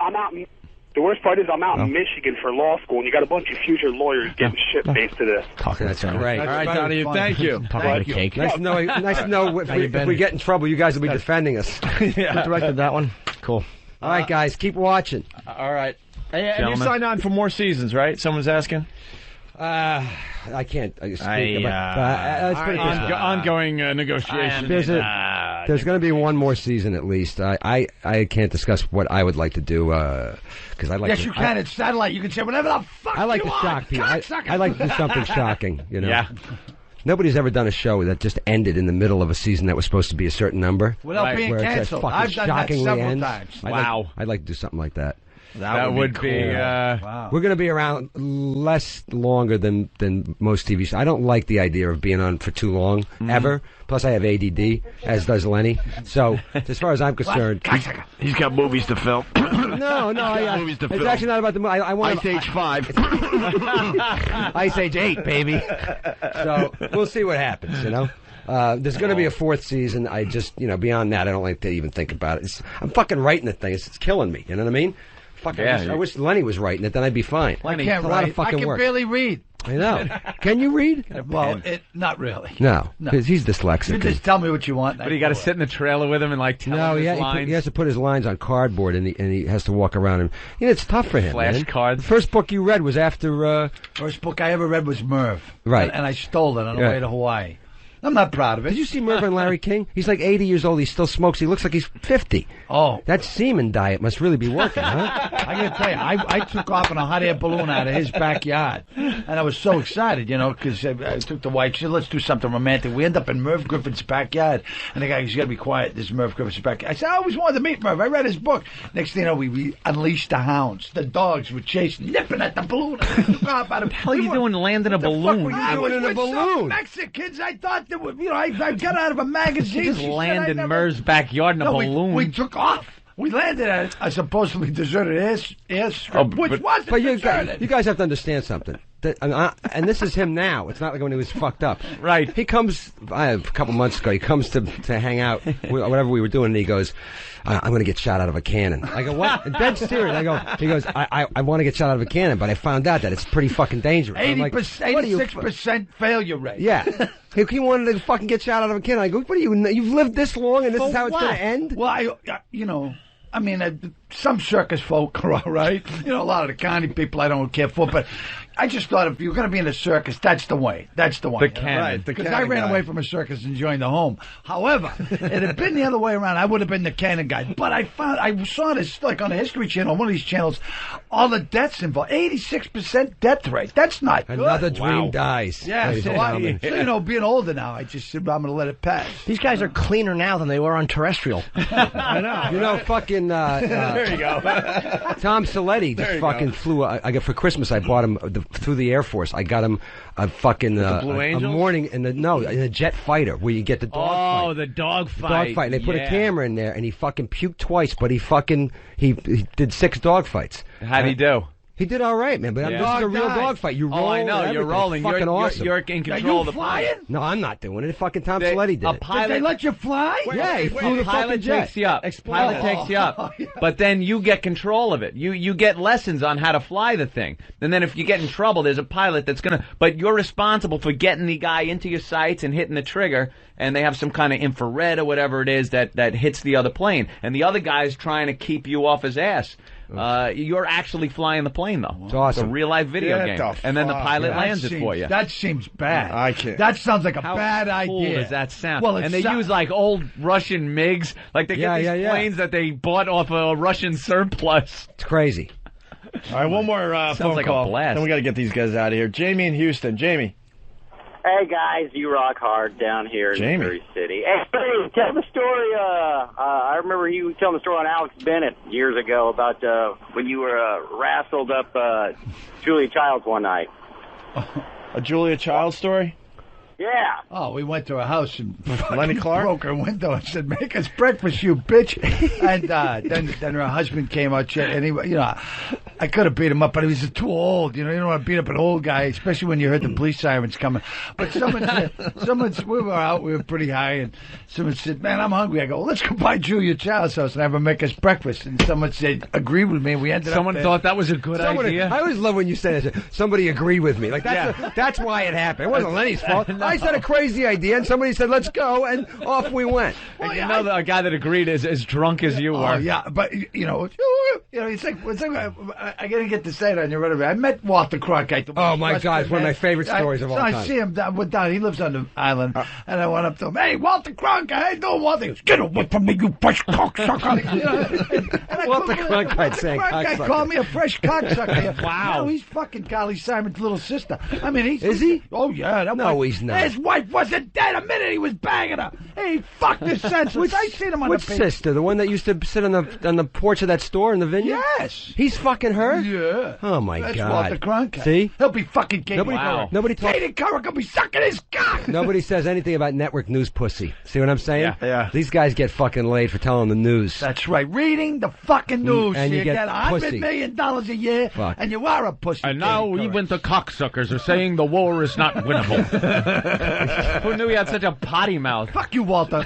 The worst part is I'm out in Michigan for law school, and you got a bunch of future lawyers getting shit-faced to this. That's great. All right, Donnie, thank you. Thank you. Cake. Nice to know if we get in trouble, you guys will be defending us. Yeah. Who directed that one? Cool. All right, guys, keep watching. All right. Hey, and you signed on for more seasons, right? Someone's asking. I can't speak about let's put it this way. Ongoing negotiations. There's going to be one more season at least. I can't discuss what I would like to do because I like. Yes, you can. It's satellite. You can say whatever the fuck I like you to shock people. want. I like to do something shocking. You know. Yeah. Nobody's ever done a show that just ended in the middle of a season that was supposed to be a certain number. Without being canceled. I've done that several times. Wow. I'd like to do something like that. That would be cool. Wow. We're going to be around longer than most TV shows. I don't like the idea of being on for too long, ever. Plus, I have ADD, as does Lenny. So, as far as I'm concerned... He's got movies to film. No, movies to it's film. actually not about the movie. I want Ice Age 5. Ice Age 8, baby. So, we'll see what happens, you know? There's going to be a fourth season. I just, beyond that, I don't like to even think about it. I'm fucking writing the thing. It's killing me. You know what I mean? I wish Lenny was writing it, then I'd be fine. I can't write. I can barely read. I know. Can you read? Well, not really. No, because he's dyslexic. You just tell me what you want. But you got to sit in the trailer with him and tell him his lines. He has to put his lines on cardboard, and he has to walk around and it's tough for him. Flashcards. The first book you read was after. First book I ever read was Merv. Right. And I stole it on the way to Hawaii. I'm not proud of it. Did you see Merv and Larry King? He's like 80 years old. He still smokes. He looks like he's 50. Oh. That semen diet must really be working, huh? I got to tell you, I took off in a hot air balloon out of his backyard. And I was so excited, because I took the wife. She said, let's do something romantic. We end up in Merv Griffith's backyard. And the guy goes, you got to be quiet. This is Merv Griffith's backyard. I said, I always wanted to meet Merv. I read his book. Next thing you know, we unleashed the hounds. The dogs were chasing, nipping at the balloon. What the hell are you doing landing a balloon? I was with some Mexicans. I thought that would, I got out of a magazine. You just landed in Merv's backyard in a balloon. We took off. We landed at a supposedly deserted airstrip, which wasn't deserted. You guys have to understand something. And this is him now. It's not like when he was fucked up. Right. He comes, a couple months ago, he comes to hang out, whatever we were doing, and he goes, I'm going to get shot out of a cannon. I go, what? Dead serious. He goes, I want to get shot out of a cannon, but I found out that it's pretty fucking dangerous. 86% failure rate. Yeah. He wanted to fucking get shot out of a cannon. I go, what are you've lived this long and this is how it's going to end? Well, some circus folk are all right. A lot of the county people I don't care for, but I just thought if you're going to be in a circus, that's the way. That's the one. The cannon. Right, because I ran away from a circus and joined the home. However, it had been the other way around, I would have been the cannon guy. But I saw this, on the History Channel, one of these channels, all the deaths involved. 86% death rate. That's not good. Another dream dies. Yeah, so being older now, I just said, I'm going to let it pass. These guys are cleaner now than they were on terrestrial. I know. Fucking... there you go. Tom Saletti just fucking flew. For Christmas, I bought him through the Air Force. I got him a fucking the Blue a Angels? morning in a jet fighter where you get the dog fight. Oh, the dog fight. Dog fight. And they put a camera in there, and he fucking puked twice, but he did 6 dog fights. How'd he do? He did all right, man. But this is a real dog fight. You roll. Oh, I know. You're rolling. Fucking awesome. You're in control of the flying? No, I'm not doing it. Fucking Tom Saletti did it. Did they let you fly? Yeah, he flew the fucking jet. Takes you up. Pilot takes you up. But then you get control of it. You get lessons on how to fly the thing. And then if you get in trouble, there's a pilot that's going to... But you're responsible for getting the guy into your sights and hitting the trigger, and they have some kind of infrared or whatever it is that hits the other plane. And the other guy's trying to keep you off his ass. You're actually flying the plane, though. It's awesome. It's a real-life video game. And then the pilot lands it for you. That seems bad. I can't. That sounds like a bad How cool idea. does that sound? Well, and they use, old Russian MiGs. Like, they get these planes that they bought off a Russian surplus. It's crazy. All right, one more phone like call. A blast. Then we got to get these guys out of here. Jamie in Houston. Jamie. Hey guys, you rock hard down here in Missouri City. Hey, tell the story. I remember you telling the story on Alex Bennett years ago about when you were rassled up Julia Childs one night. A Julia Childs story? Yeah. Oh, we went to her house and Lenny Clark broke her window and said, "Make us breakfast, you bitch." And then her husband came out, and he, I could have beat him up, but he was too old. You don't want to beat up an old guy, especially when you heard the police sirens coming. But we were out, we were pretty high, and someone said, man, I'm hungry. I go, well, let's go by Julia Child's house and have her make us breakfast. And someone said, agree with me. We ended Someone up thought that was a good idea. I always love when you say that. Somebody agreed with me. Like that's why it happened. It wasn't Lenny's fault. I said a crazy idea, and somebody said, let's go, and off we went. And the guy that agreed is as drunk as you were. Oh, yeah, but, it's like I didn't get to say it on your radio. I met Walter Cronkite. Oh, my God, it's one of my favorite stories of all time. I see him down. He lives on the island, and I went up to him. Hey, Walter Cronkite, how you doing, Walter? He goes, get away from me, you fresh cocksucker. Walter Cronkite saying cocksucker. Called me a fresh cocksucker. Wow. No, he's fucking Carly Simon's little sister. I mean, Is he? Oh, yeah. He's not. His wife wasn't dead a minute he was banging her. Hey, fuck this senseless. I seen him on the Which sister? The one that used to sit on the porch of that store in the vineyard? Yes. He's fucking her? Yeah. Oh, my God. That's Walter Cronkite. See? He'll be fucking gay. Nobody talks. Katie Couric will be sucking his cock. Nobody says anything about network news pussy. See what I'm saying? Yeah. These guys get fucking laid for telling the news. That's right. Reading the fucking news. And you get $100 million a year, and you are a pussy. And now even the cocksuckers are saying the war is not winnable. Who knew he had such a potty mouth? Fuck you, Walter.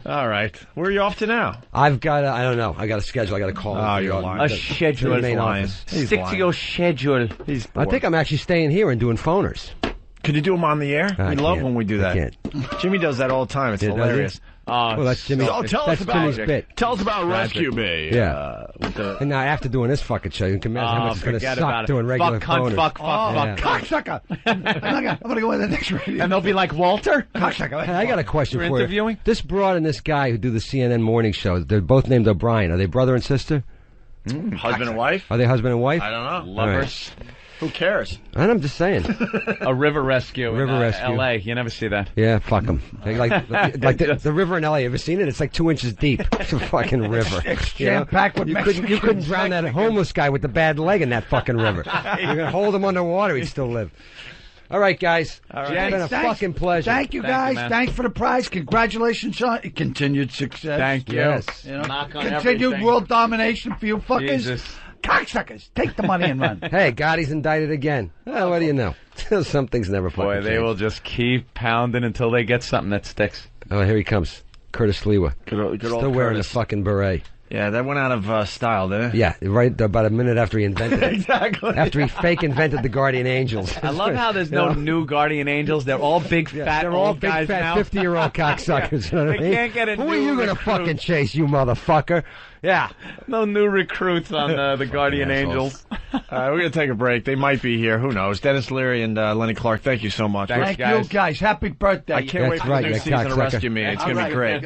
All right. Where are you off to now? I've got I don't know. I got a schedule. I got to call. Oh, you're lying. A schedule. The main office. Stick to your schedule. I think I'm actually staying here and doing phoners. Could you do them on the air? We love when we do that. I can't. Jimmy does that all the time. It's hilarious. Well, that's Jimmy's. That's Jimmy's bit. Tell us about Rescue Me. Yeah. And now after doing this fucking show, you can imagine how much it's going to suck doing regular phoners. Fuck. Cocksucker. I'm going to go in the next radio. And they'll be like, Walter? Cocksucker. Hey, I got a question You're for interviewing? you. This broad and this guy who do the CNN morning show, they're both named O'Brien. Are they brother and sister? Husband and wife? Are they husband and wife? I don't know. Lovers. Who cares? And I'm just saying. A river rescue in rescue. L.A. You never see that. Yeah, fuck them. Like the river in L.A. You ever seen it? It's like 2 inches deep. It's a fucking river. It's jam-packed with Mexicans. You couldn't drown that homeless guy with the bad leg in that fucking river. You're going to hold him underwater, he'd still live. All right, guys. All right. It's been a fucking pleasure. Thank you, guys. Thanks for the prize. Congratulations on continued success. Thank you. Yes. Knock on continued everything. world domination for you fuckers. Jesus. Cocksuckers, take the money and run. Hey, Gotti's indicted again. Well, what do you know? Some things never fucking Boy, they change. will just keep pounding until they get something that sticks. Oh, here he comes. Curtis Lewa. Good old Still wearing Curtis. a fucking beret. Yeah, that went out of style, didn't it? Yeah, right about a minute after he invented it. Exactly. After he fake invented the Guardian Angels. I love how there's no new Guardian Angels. They're all big, fat, they're all old big, guys fat, now. 50-year-old cocksuckers. You know what I They mean? can't get a Who are new you going to recruit. fucking chase, you motherfucker? Yeah. No new recruits on the Guardian Angels. We're going to take a break. They might be here. Who knows? Dennis Leary and Lenny Clark, thank you so much. Thanks, Thank guys. you, guys. Happy birthday. I can't wait for the new you season of cocksucker. Rescue Me. It's going to be great.